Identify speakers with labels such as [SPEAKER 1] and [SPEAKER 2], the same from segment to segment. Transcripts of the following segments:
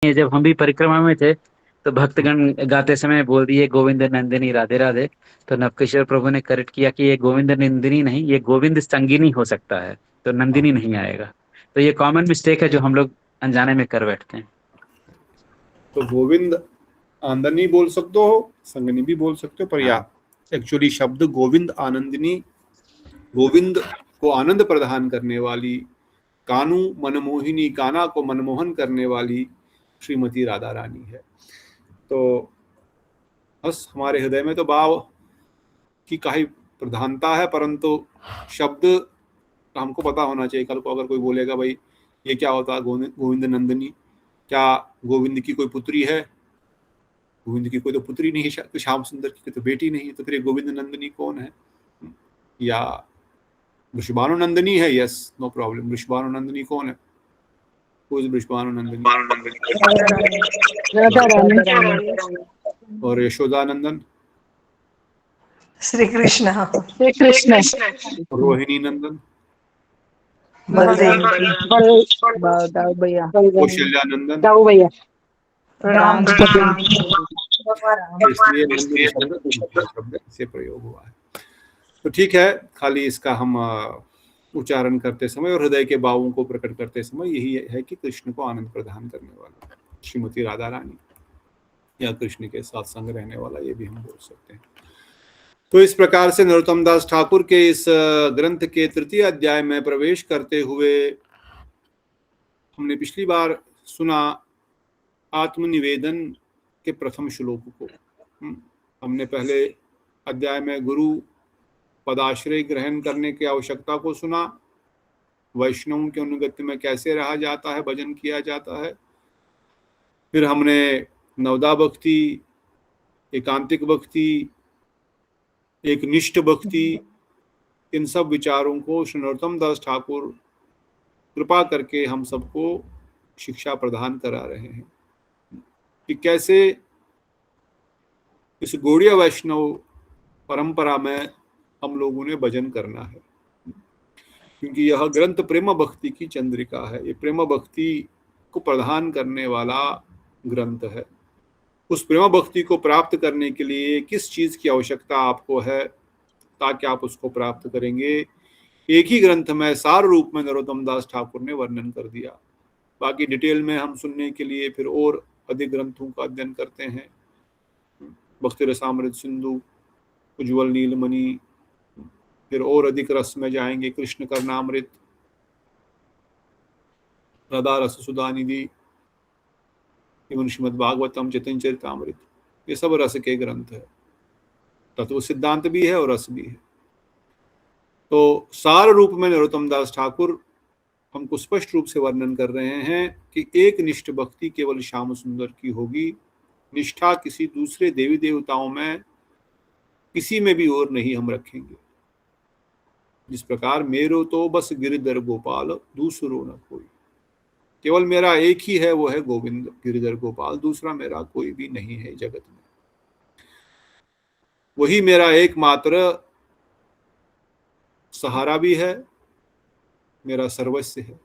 [SPEAKER 1] ये जब हम भी परिक्रमा में थे तो भक्तगण गाते समय बोल दिए गोविंद नंदिनी राधे राधे, तो नवकिशोर प्रभु ने करेक्ट किया कि ये गोविंद नंदिनी नहीं, ये गोविंद संगिनी हो सकता है, तो नंदिनी नहीं आएगा। तो ये कॉमन मिस्टेक है जो हम लोग अनजाने में कर बैठते हैं।
[SPEAKER 2] तो गोविंद आनंदनी बोल सकते हो, संगनी भी बोल सकते हो, पर या एक्चुअली शब्द गोविंद आनंदिनी, गोविंद को आनंद प्रदान करने वाली, कानू मनमोहिनी, काना को मनमोहन करने वाली श्रीमती राधा रानी है। तो बस हमारे हृदय में तो भाव की काफी प्रधानता है, परंतु शब्द हमको पता होना चाहिए। कल को अगर कोई बोलेगा भाई ये क्या होता है गोविंद नंदिनी, क्या गोविंद की कोई पुत्री है? गोविंद की कोई तो पुत्री नहीं है, श्याम सुंदर की तो बेटी नहीं है, तो फिर गोविंद नंदिनी कौन है? या वृषभानु नंदिनी है? Yes, no problem. Vrishabhanu Nandini कौन है? वृषभानु नंदिनी और यशोदा नंदन
[SPEAKER 3] श्री कृष्ण,
[SPEAKER 2] रोहिणी नंदन, कौशल्या नंदन, इसलिए नंदिनी शब्द से प्रयोग हुआ है। तो ठीक है, खाली इसका हम उच्चारण करते समय और हृदय के भावों को प्रकट करते समय यही है कि कृष्ण को आनंद प्रदान करने वाला श्रीमती राधा रानी या कृष्ण के साथ संग रहने वाला, ये भी हम बोल सकते हैं। तो इस प्रकार से नरोत्तम दास ठाकुर के इस ग्रंथ के तृतीय अध्याय में प्रवेश करते हुए हमने पिछली बार सुना आत्मनिवेदन के प्रथम श्लोक को। हमने पहले अध्याय में गुरु पदाश्रय ग्रहण करने की आवश्यकता को सुना, वैष्णवों के अनुगत्य में कैसे रहा जाता है, भजन किया जाता है। फिर हमने नवदा भक्ति, एकांतिक भक्ति, एक निष्ठ भक्ति, इन सब विचारों को श्री नरोत्तम दास ठाकुर कृपा करके हम सबको शिक्षा प्रदान करा रहे हैं कि कैसे इस गौड़ीय वैष्णव परंपरा में हम लोगों ने भजन करना है, क्योंकि यह ग्रंथ प्रेम भक्ति की चंद्रिका है। ये प्रेम भक्ति को प्रदान करने वाला ग्रंथ है। उस प्रेम भक्ति को प्राप्त करने के लिए किस चीज की आवश्यकता आपको है ताकि आप उसको प्राप्त करेंगे, एक ही ग्रंथ में सार रूप में नरोत्तम दास ठाकुर ने वर्णन कर दिया। बाकी डिटेल में हम सुनने के लिए फिर और अधिक ग्रंथों का अध्ययन करते हैं, भक्ति रसामृत सिंधु, उज्ज्वल नीलमणि, फिर और अधिक रस में जाएंगे, कृष्ण करनामृत, राधा रस सुधा निधि, एवं श्रीमद् भागवतम, चैतन्य चरितामृत, ये सब रस के ग्रंथ है। तत्व सिद्धांत भी है और रस भी है। तो सार रूप में नरोत्तम दास ठाकुर हमको स्पष्ट रूप से वर्णन कर रहे हैं कि एक निष्ठ भक्ति केवल श्याम सुंदर की होगी, निष्ठा किसी दूसरे देवी देवताओं में किसी में भी और नहीं हम रखेंगे। जिस प्रकार मेरो तो बस गिरिधर गोपाल दूसरो न कोई, केवल मेरा एक ही है, वो है गोविंद गिरिधर गोपाल, दूसरा मेरा कोई भी नहीं है जगत में। वही मेरा एकमात्र सहारा भी है, मेरा सर्वस्व है,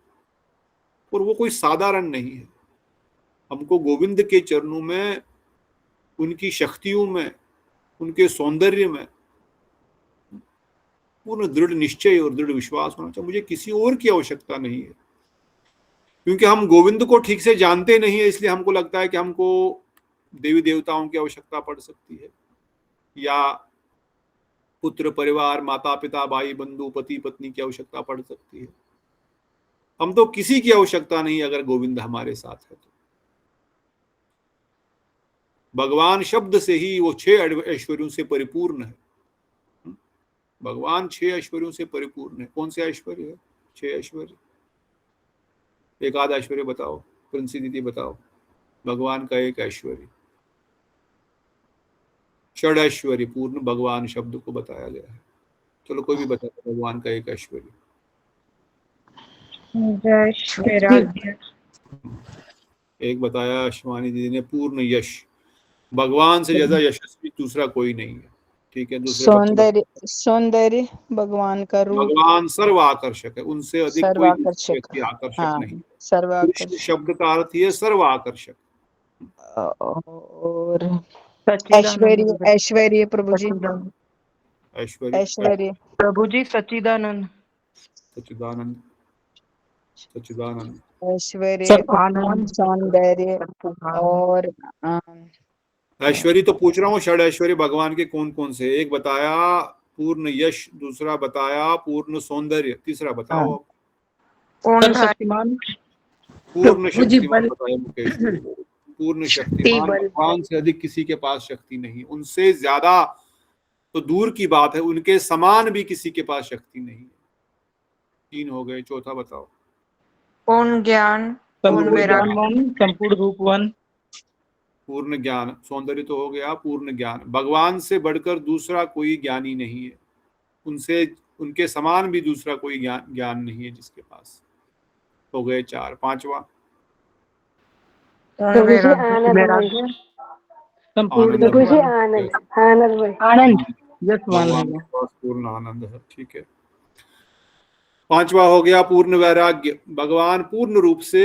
[SPEAKER 2] और वो कोई साधारण नहीं है। हमको गोविंद के चरणों में, उनकी शक्तियों में, उनके सौंदर्य में पूर्ण दृढ़ निश्चय और दृढ़ विश्वास होना चाहिए। मुझे किसी और की आवश्यकता नहीं है, क्योंकि हम गोविंद को ठीक से जानते नहीं है, इसलिए हमको लगता है कि हमको देवी देवताओं की आवश्यकता पड़ सकती है, या पुत्र परिवार, माता पिता, भाई बंधु, पति पत्नी की आवश्यकता पड़ सकती है। हम तो किसी की आवश्यकता नहीं अगर गोविंद हमारे साथ है तो। भगवान शब्द से ही वो 6 ऐश्वर्यों से परिपूर्ण है। भगवान 6 ऐश्वर्यों से परिपूर्ण है। कौन से ऐश्वर्य है? 6 ऐश्वर्य। एक आध ऐश्वर्य बताओ, प्रिंसी दीदी बताओ। भगवान का एक ऐश्वर्य, 6 ऐश्वर्य पूर्ण भगवान शब्द को बताया गया है। चलो कोई भी बताओ भगवान का एक ऐश्वर्य। एक बताया शिवानी दीदी ने, पूर्ण यश। भगवान से ज्यादा यशस्वी दूसरा कोई नहीं है। ठीक है, दूसरे
[SPEAKER 4] सौंदर्य भगवान का रूप।
[SPEAKER 2] भगवान सर्वाकर्षक है, उनसे अधिक कोई व्यक्ति आकर्षक नहीं। कृष्ण शब्द का अर्थ ही है सर्वाकर्षक।
[SPEAKER 4] और
[SPEAKER 3] सच्चिदानंद।
[SPEAKER 4] ऐश्वर्य प्रभु जी,
[SPEAKER 3] सच्चिदानंद।
[SPEAKER 4] ऐश्वर्य
[SPEAKER 3] प्रभु जी सच्चिदानंद।
[SPEAKER 2] सच्चिदानंद, सच्चिदानंद,
[SPEAKER 4] ऐश्वर्य
[SPEAKER 3] आनंद।
[SPEAKER 4] सौंदर्य और
[SPEAKER 2] ऐश्वर्य तो पूछ रहा हूँ, षड ऐश्वर्य भगवान के कौन कौन से? एक बताया पूर्ण यश, दूसरा बताया पूर्ण सौंदर्य, तीसरा बताओ अब।
[SPEAKER 3] पूर्ण शक्तिमान।
[SPEAKER 2] पूर्ण
[SPEAKER 3] प्रभु जी
[SPEAKER 2] शक्तिमान
[SPEAKER 3] बल।
[SPEAKER 2] बताया मुकेश जी। पूर्ण
[SPEAKER 3] शक्ति
[SPEAKER 2] शक्तिमान,
[SPEAKER 3] बल।
[SPEAKER 2] भगवान से अधिक किसी के पास शक्ति नहीं, उनसे ज्यादा तो दूर की बात है, उनके समान भी किसी के पास शक्ति नहीं। 3 हो गए, चौथा बताओ।
[SPEAKER 3] पूर्ण ज्ञान, पूर्ण वैराग्य, संपूर्ण रूपवान।
[SPEAKER 2] पूर्ण ज्ञान, सौंदर्य तो हो गया, पूर्ण ज्ञान, भगवान से बढ़कर दूसरा कोई ज्ञानी नहीं है, उनसे उनके समान भी दूसरा कोई ज्ञान नहीं है जिसके पास। हो गए 4। पांचवा
[SPEAKER 3] पूर्ण वैराग्य, संपूर्ण
[SPEAKER 2] आनंद।
[SPEAKER 3] आनंद। यस
[SPEAKER 2] भगवान के पास पूर्ण आनंद है, ठीक है। पांचवा हो गया पूर्ण वैराग्य, भगवान पूर्ण रूप से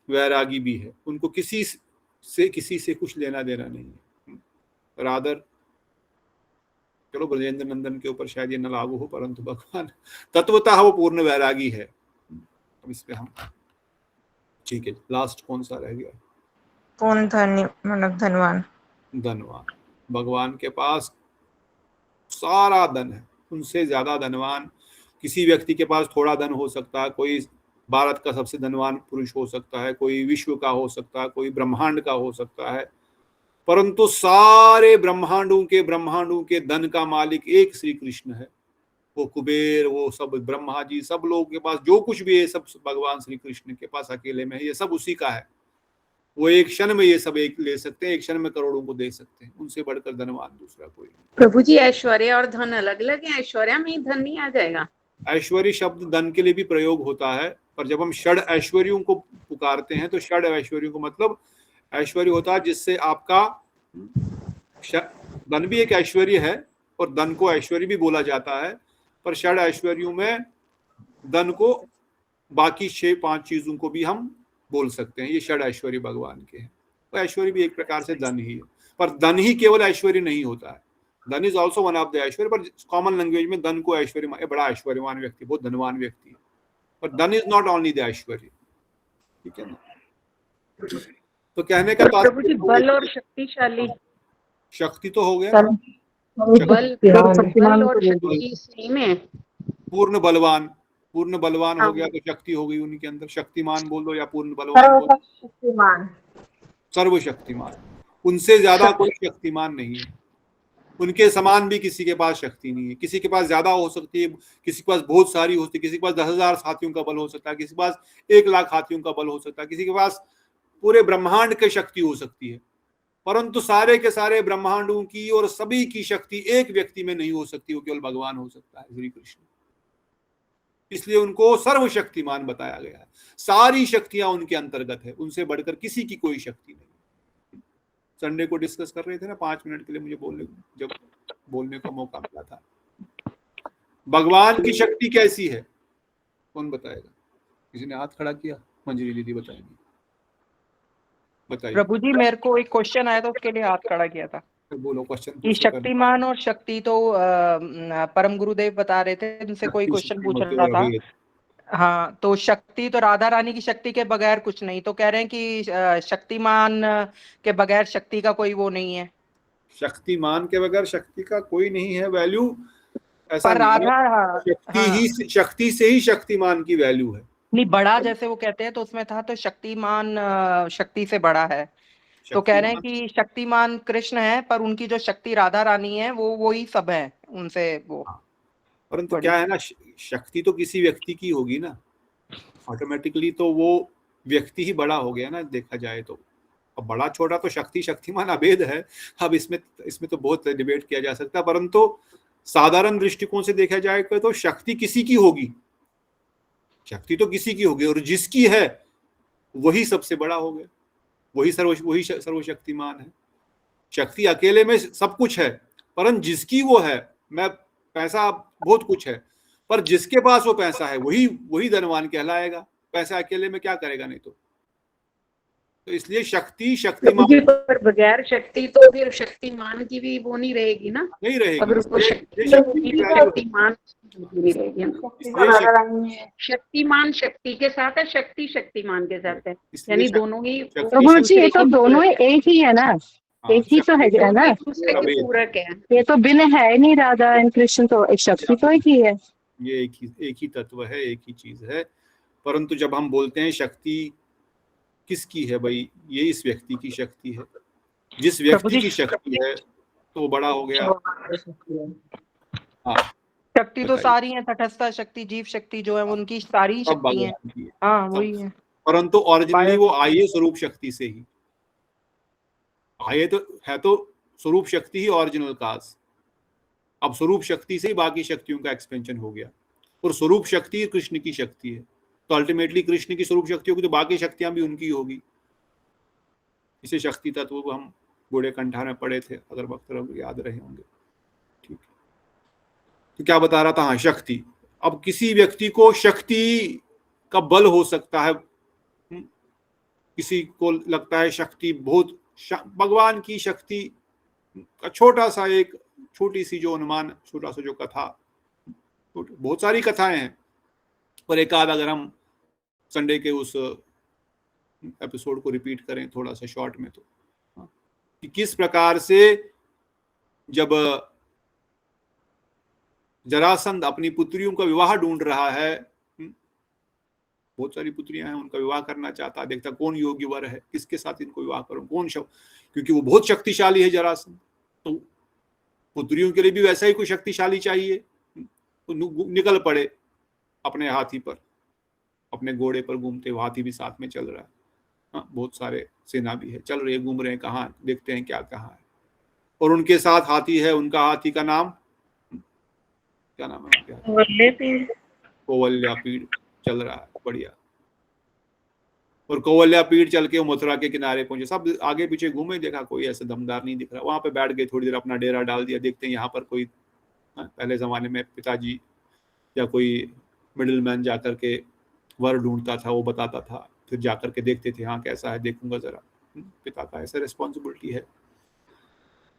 [SPEAKER 2] वैरागी भी है, उनको किसी से कुछ लेना देना नहीं है। रादर चलो ब्रजेंद्र नंदन के ऊपर शायद ये न लागू हो, परंतु भगवान तत्वतः वो पूर्ण वैरागी है। अब इस पे हम, ठीक है, लास्ट कौन सा रह गया?
[SPEAKER 3] पूर्ण धनी, मतलब धनवान।
[SPEAKER 2] धनवान, भगवान के पास सारा धन है, उनसे ज्यादा धनवान किसी व्यक्ति के पास थोड़ा धन हो सकता है, कोई भारत का सबसे धनवान पुरुष हो सकता है, कोई विश्व का हो सकता है, कोई ब्रह्मांड का हो सकता है, परंतु सारे ब्रह्मांडों के धन का मालिक एक श्री कृष्ण है। वो कुबेर, वो सब ब्रह्मा जी, सब लोगों के पास जो कुछ भी है सब भगवान श्री कृष्ण के पास अकेले में है, ये सब उसी का है। वो एक क्षण में ये सब एक ले सकते हैं, एक क्षण में करोड़ों को दे सकते हैं, उनसे बढ़कर धनवान दूसरा कोई नहीं।
[SPEAKER 5] प्रभु जी ऐश्वर्य और धन अलग अलग है, ऐश्वर्या में ही धन नहीं आ जाएगा?
[SPEAKER 2] ऐश्वर्य शब्द धन के लिए भी प्रयोग होता है, पर जब हम षड ऐश्वर्यों को पुकारते हैं तो षड ऐश्वर्यों को मतलब ऐश्वर्य होता है जिससे आपका धन भी एक ऐश्वर्य है, और धन को ऐश्वर्य भी बोला जाता है, पर षड ऐश्वर्यों में धन को बाकी 6-5 चीजों को भी हम बोल सकते हैं, ये षड ऐश्वर्य भगवान के हैं। तो ऐश्वर्य भी एक प्रकार से धन ही है, पर धन ही केवल ऐश्वर्य नहीं होता है, धन is also one of the ऐश्वर्य, पर कॉमन लैंग्वेज में धन को ऐश्वर्य, बड़ा ऐश्वर्यवान व्यक्ति, बहुत धनवान व्यक्ति है, पर धन इज नॉट ओनली द ऐश्वर्य, ठीक है ना। तो कहने का
[SPEAKER 5] प्रभु जी बल और शक्तिशाली,
[SPEAKER 2] शक्ति तो हो गया,
[SPEAKER 5] बल और शक्ति सेम है।
[SPEAKER 2] पूर्ण बलवान हो गया तो शक्ति हो गई उनके अंदर, शक्तिमान बोल दो या पूर्ण बलवान बोल दो, सर्वशक्तिमान, उनसे ज्यादा कोई शक्तिमान नहीं है, उनके समान भी किसी के पास शक्ति नहीं है। किसी के पास ज्यादा हो सकती है, किसी के पास बहुत सारी होती है, किसी के पास 10,000 हाथियों का बल हो सकता है, किसी के पास 1,00,000 हाथियों का बल हो सकता है, किसी के पास पूरे ब्रह्मांड की शक्ति हो सकती है, परंतु सारे के सारे ब्रह्मांडों की और सभी की शक्ति एक व्यक्ति में नहीं हो सकती, वो केवल भगवान हो सकता है, श्री कृष्ण। इसलिए उनको सर्वशक्तिमान बताया गया है, सारी शक्तियां उनके अंतर्गत है, उनसे बढ़कर किसी की कोई शक्ति नहीं। संडे को डिस्कस कर रहे थे ना, 5 मिनट के लिए मुझे जब बोलने का मौका मिला था, भगवान की शक्ति कैसी है, कौन बताएगा? किसी ने हाथ खड़ा किया? मंजरी दीदी बताएंगी, बताइए।
[SPEAKER 3] प्रभु जी मेरे को एक क्वेश्चन आया था, उसके लिए हाथ खड़ा किया था।
[SPEAKER 2] बोलो क्वेश्चन।
[SPEAKER 3] कि शक्तिमान और शक्ति तो परम गुरुदेव बता रहे थे, उनसे कोई क्वेश्चन पूछ रहा था। हाँ, तो शक्ति तो राधा रानी की शक्ति के बगैर कुछ नहीं, तो कह रहे हैं कि शक्तिमान के बगैर शक्ति का कोई वो नहीं है।
[SPEAKER 2] शक्तिमान के बगैर शक्ति का कोई नहीं है वैल्यू, ऐसा
[SPEAKER 3] पर राधा
[SPEAKER 2] शक्ति से ही शक्तिमान की वैल्यू है।
[SPEAKER 3] नहीं, बड़ा जैसे वो कहते हैं, तो उसमें था तो शक्तिमान शक्ति से बड़ा है, तो कह रहे हैं कि शक्तिमान कृष्ण है, पर उनकी जो शक्ति राधा रानी है वो ही सब है उनसे वो।
[SPEAKER 2] परंतु क्या है ना, शक्ति तो किसी व्यक्ति की होगी ना, ऑटोमेटिकली तो वो व्यक्ति ही बड़ा हो गया ना, देखा जाए तो। अब बड़ा छोटा तो शक्तिमान अभेद है, अब इसमें तो बहुत डिबेट किया जा सकता है, परंतु साधारण दृष्टिकोण से देखा जाए तो शक्ति किसी की होगी, शक्ति तो किसी की होगी, और जिसकी है वही सबसे बड़ा हो गया, वही सर्वशक्तिमान है। शक्ति अकेले में सब कुछ है, परंतु जिसकी वो है, मैं पैसा बहुत कुछ है, पर जिसके पास वो पैसा है वही धनवान कहलाएगा। पैसा अकेले में क्या करेगा, नहीं तो तो इसलिए शक्ति
[SPEAKER 5] प्रभु जी,
[SPEAKER 2] शक्तिमान
[SPEAKER 5] पर बगैर शक्ति तो फिर शक्तिमान की भी वो नहीं रहेगी ना।
[SPEAKER 2] नहीं रहेगी।
[SPEAKER 5] अगर उसको
[SPEAKER 2] ये
[SPEAKER 5] शक्ति
[SPEAKER 2] शक्ति
[SPEAKER 5] होगी
[SPEAKER 2] की
[SPEAKER 5] तो
[SPEAKER 2] वैल्यू
[SPEAKER 5] शक्तिमान नहीं रहेगी ना।
[SPEAKER 2] इसलिए
[SPEAKER 5] शक्तिमान शक्ति के साथ है, शक्ति शक्तिमान के साथ है,
[SPEAKER 2] इसलिए
[SPEAKER 5] यानी दोनों ही
[SPEAKER 2] शक्ति
[SPEAKER 6] प्रभु जी ये तो
[SPEAKER 5] दूसरे के
[SPEAKER 6] दोनों ही एक ही है ना,
[SPEAKER 2] हाँ,
[SPEAKER 6] एक ही तो है
[SPEAKER 5] दोनों
[SPEAKER 6] ना,
[SPEAKER 5] एक दूसरे के पूरक है।
[SPEAKER 6] ये तो भिन्न है ही नहीं, राधा एंड कृष्ण तो एक शक्ति तो एक ही है।
[SPEAKER 2] ये एक ही तत्व है, एक ही चीज है। परंतु जब हम बोलते हैं शक्ति किसकी है भाई, ये इस व्यक्ति की शक्ति है। जिस व्यक्ति की शक्ति है तो वो बड़ा हो गया। हाँ
[SPEAKER 3] शक्ति तो सारी है, तटस्थ शक्ति, जीव शक्ति जो है उनकी सारी ही
[SPEAKER 2] सब
[SPEAKER 3] शक्ति है।
[SPEAKER 2] भगवान की है।
[SPEAKER 3] हाँ वही है।
[SPEAKER 2] परंतु ओरिजिनली वो आये स्वरूप शक्ति से ही आये, तो है तो स्वरूप शक्ति ही ओरिजिनल काज। अब स्वरूप शक्ति से ही बाकी शक्तियों का एक्सपेंशन हो गया, और स्वरूप शक्ति कृष्ण की शक्ति है, तो अल्टीमेटली कृष्ण की स्वरूप शक्ति होगी तो बाकी शक्तियां भी उनकी होगी। इसे शक्ति तत्व को हम बूढ़े कंठा में पढ़े थे, अगर वक्त याद रहे होंगे। ठीक है, तो क्या बता रहा था? हाँ, शक्ति। अब किसी व्यक्ति को शक्ति का बल हो सकता है, किसी को लगता है शक्ति बहुत, भगवान की शक्ति का छोटा सा एक छोटी सी जो अनुमान, छोटा सा जो कथा, बहुत सारी कथाएं हैं, पर एक आध अगर हम संडे के उस एपिसोड को रिपीट करें थोड़ा सा शॉर्ट में, तो कि किस प्रकार से जब जरासंध अपनी पुत्रियों का विवाह ढूंढ रहा है, बहुत सारी पुत्रियां हैं, उनका विवाह करना चाहता है, देखता कौन योग्य वर है, किसके साथ इनको विवाह करूं, कौन क्योंकि वो बहुत शक्तिशाली है जरासंध, तो पुत्रियों के लिए भी वैसा ही कोई शक्तिशाली चाहिए। तो निकल पड़े अपने हाथी पर, अपने घोड़े पर घूमते, हाथी भी साथ में चल रहा है। हाँ, बहुत सारे सेना भी है, चल रहे घूम रहे हैं, कहाँ देखते हैं क्या कहाँ है, और उनके साथ हाथी है। उनका हाथी का नाम क्या नाम है? कोवल्यापीड़ चल रहा है, बढ़िया। और कोवल्यापीड़ चल के मथुरा के किनारे पहुंचे, सब आगे पीछे घूमे, देखा कोई ऐसे दमदार नहीं दिख रहा, वहां पे बैठ गए, थोड़ी देर अपना डेरा डाल दिया, देखते हैं यहाँ पर कोई, पहले जमाने में पिताजी या कोई मिडिल मैन जाकर के वर ढूंढता था, वो बताता था, फिर जाकर के देखते थे, हाँ कैसा है देखूंगा जरा, पिता का ऐसा रिस्पॉन्सिबिलिटी है।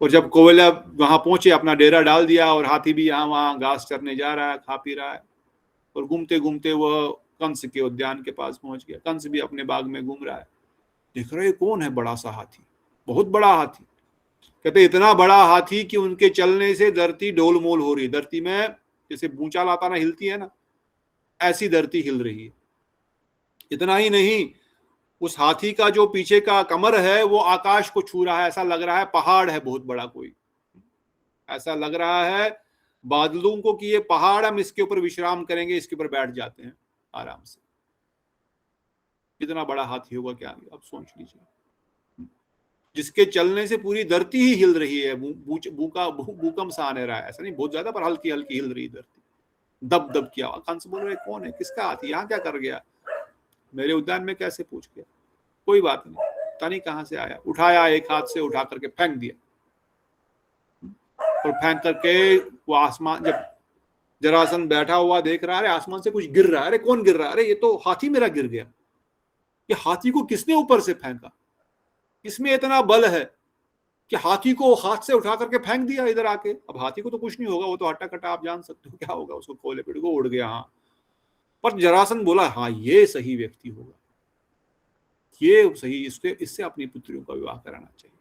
[SPEAKER 2] और जब कोवल्या वहां पहुंचे, अपना डेरा डाल दिया, और हाथी भी यहाँ वहां घास चरने जा रहा है, खा पी रहा है, और घूमते घूमते वह कंस के उद्यान के पास पहुंच गया। कंस भी अपने बाग में घूम रहा है, देख रहे कौन है बड़ा सा हाथी, बहुत बड़ा हाथी। कहते इतना बड़ा हाथी कि उनके चलने से धरती डोलमोल हो रही है, धरती में जैसे भूचाल आता ना, हिलती है ना, ऐसी धरती हिल रही है। इतना ही नहीं, उस हाथी का जो पीछे का कमर है वो आकाश को छू रहा है, ऐसा लग रहा है पहाड़ है बहुत बड़ा कोई, ऐसा लग रहा है बादलों को कि ये पहाड़, हम इसके ऊपर विश्राम करेंगे, इसके ऊपर बैठ जाते हैं आराम से। कितना बड़ा हाथी होगा क्या, अब सोच लीजिए, जिसके चलने से पूरी धरती ही हिल रही है, भूकंप सा आने रहा है, ऐसा नहीं बहुत ज्यादा, पर हल्की हल्की हिल रही धरती, दब दब किया। कंस बोल रहे कौन है, किसका हाथी, यहाँ क्या कर गया, मेरे उद्यान में कैसे पूछ गया, कोई बात नहीं, पता नहीं कहां से आया। उठाया, एक हाथ से उठा करके फेंक दिया, और फेंक करके वो आसमान, जब जरासंध बैठा हुआ देख रहा है आसमान से कुछ गिर रहा है, अरे कौन गिर रहा है, अरे ये तो हाथी मेरा गिर गया, ये हाथी को किसने ऊपर से फेंका, इसमें इतना बल है कि हाथी को हाथ से उठा करके फेंक दिया इधर आके। अब हाथी को तो कुछ नहीं होगा, वो तो हट्टा कट्टा, आप जान सकते हो क्या होगा उसको, कोले पेड़ को उड़ गया। हाँ, पर जरासंध बोला हाँ ये सही व्यक्ति होगा, ये सही, इससे अपनी पुत्रियों का विवाह कराना चाहिए।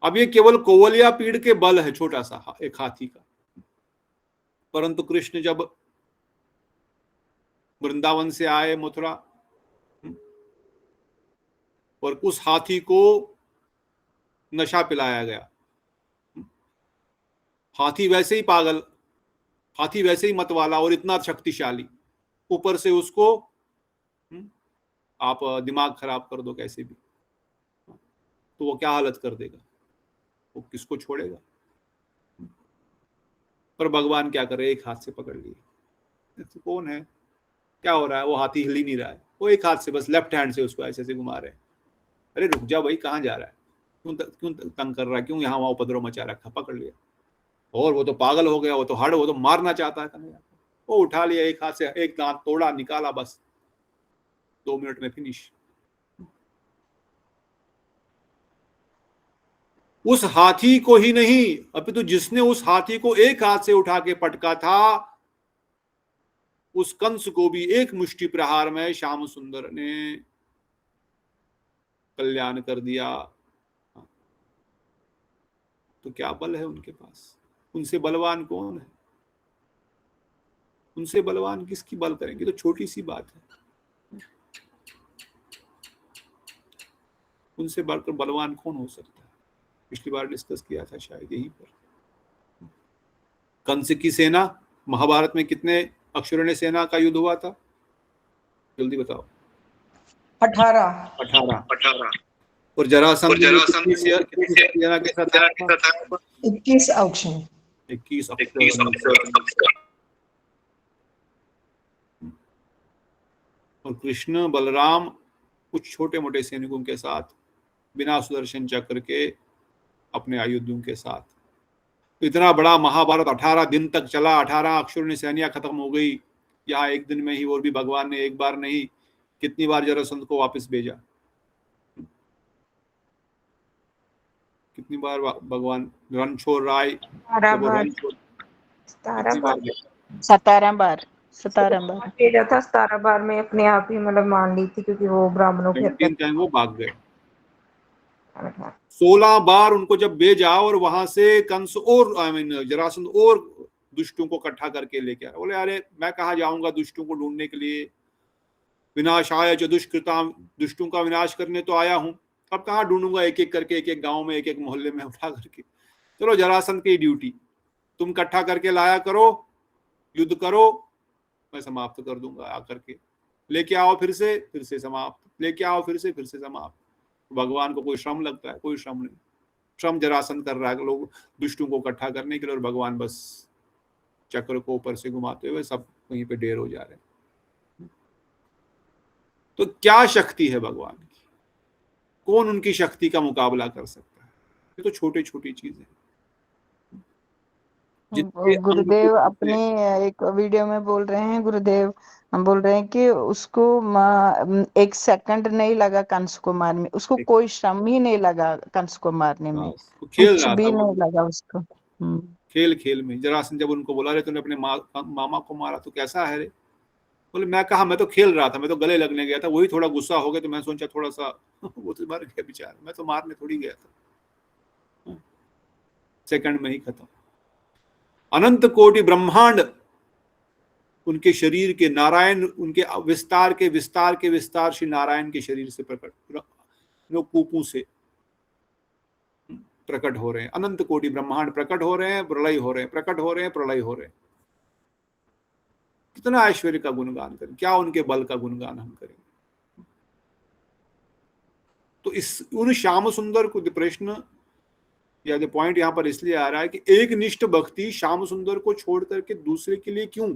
[SPEAKER 2] अब ये केवल कोवल्या पीड़ के बल है, छोटा सा एक हाथी का, परंतु कृष्ण जब वृंदावन से आए मथुरा, और उस हाथी को नशा पिलाया गया, हाथी वैसे ही पागल, हाथी वैसे ही मतवाला और इतना शक्तिशाली, ऊपर से उसको आप दिमाग खराब कर दो कैसे भी, तो वो क्या हालत कर देगा, वो किसको छोड़ेगा। पर भगवान क्या करे, एक हाथ से पकड़ लिए, तो कौन है, क्या हो रहा है, वो हाथी हिल ही नहीं रहा है, वो एक हाथ से बस लेफ्ट हैंड से उसको ऐसे ऐसे घुमा रहे हैं। अरे रुक जा भाई, कहाँ जा रहा है, क्यों तंग कर रहा है, क्यों यहाँ वहां उपद्रव मचा रखा, पकड़ लिया। और वो तो पागल हो गया, वो तो हड़, वो तो मारना चाहता है कन्हैया, वो उठा लिया एक हाथ से, एक दांत तोड़ा, निकाला, बस 2 मिनट में फिनिश। उस हाथी को ही नहीं, अपितु जिसने उस हाथी को एक हाथ से उठा के पटका था, उस कंस को भी एक मुष्टि प्रहार में श्याम सुंदर ने कल्याण कर दिया। तो क्या बल है उनके पास? उनसे बलवान कौन है? उनसे बलवान किसकी बल करेंगे? तो छोटी सी बात है। उनसे बढ़कर बलवान कौन हो सकता है? पिछली बार डिस्कस किया था शायद यहीं पर। कंस की सेना, महाभारत में कितने अक्षरों ने सेना का युद्ध हुआ था? जल्दी बताओ।
[SPEAKER 4] 18
[SPEAKER 2] और जरासंध कितनी सेना के साथ आया था?
[SPEAKER 4] 21 अक्षर
[SPEAKER 2] 21 अक्षर। और कृष्ण बलराम कुछ छोटे मोटे सैनिकों के साथ, बिना सुदर्शन चक्र के, अपने आयुधों के साथ। इतना बड़ा महाभारत 18 दिन तक चला, 18 अक्षरों ने सेना खत्म हो गई। यहाँ एक दिन में ही, और भी भगवान ने एक बार नहीं कितनी बार जरासंध को वापस भेजा? कितनी बार भगवान रणछोड़ राय
[SPEAKER 4] 17 बार भेजा था। 17 बार में अपने आप ही मतलब मान ली थी, क्योंकि वो ब्राह्मणों के
[SPEAKER 2] वो भाग गए। 16 बार उनको जब भेजा, और वहां से कंस और जरासंध और दुष्टों को इकट्ठा करके लेके आया। बोले अरे मैं कहाँ जाऊंगा दुष्टों को ढूंढने के लिए, विनाशाय च दुष्कृताम, दुष्टों का विनाश करने तो आया हूं, अब कहाँ ढूंढूंगा एक एक करके, एक एक गांव में, एक एक मोहल्ले में उठा करके। चलो जरासंध की ड्यूटी, तुम इकट्ठा करके लाया करो, युद्ध करो, मैं समाप्त कर दूंगा आकर के। लेके आओ फिर से समाप्त, लेके आओ फिर से समाप्त। भगवान को कोई श्रम लगता है? कोई श्रम नहीं। श्रम जरासंध कर रहा है लोग दुष्टों को इकट्ठा करने के लिए, और भगवान बस चक्र को ऊपर से घुमाते हुए सब वहीं पे ढेर हो जा रहे हैं। तो क्या शक्ति है भगवान की? कौन उनकी शक्ति का मुकाबला कर सकता है? ये तो छोटी छोटी चीजें।
[SPEAKER 4] गुरुदेव अपने एक वीडियो में बोल रहे हैं, गुरुदेव हम बोल रहे हैं कि उसको 1 सेकंड नहीं लगा कंस को मारने में, उसको कोई श्रम ही नहीं लगा कंस को मारने में, कुछ भी नहीं लगा उसको।
[SPEAKER 2] खेल में जरासंध जब उनको बोला, रहे तूने अपने मामा को मारा तो कैसा है रे? बोले मैं कहा, मैं तो खेल रहा था, मैं तो गले लगने गया था, वही थोड़ा गुस्सा हो गया तो मैं सोचा थोड़ा सा वो तो मर गया बेचारा, मैं तो मारने थोड़ी गया था। सेकंड में ही खत्म। अनंत कोटि ब्रह्मांड उनके शरीर के, नारायण उनके विस्तार श्री नारायण के शरीर से प्रकट, कूपों से प्रकट हो रहे हैं। अनंत कोटि ब्रह्मांड प्रकट हो रहे हैं, प्रलय हो रहे हैं, प्रकट हो रहे हैं, प्रलय हो रहे हैं। कितना ऐश्वर्य का गुणगान करें, क्या उनके बल का गुणगान हम करें? तो उन श्याम सुंदर को प्रश्न या जो पॉइंट यहां पर इसलिए आ रहा है कि एक निष्ठ भक्ति श्याम सुंदर को छोड़ करके दूसरे के लिए क्यों?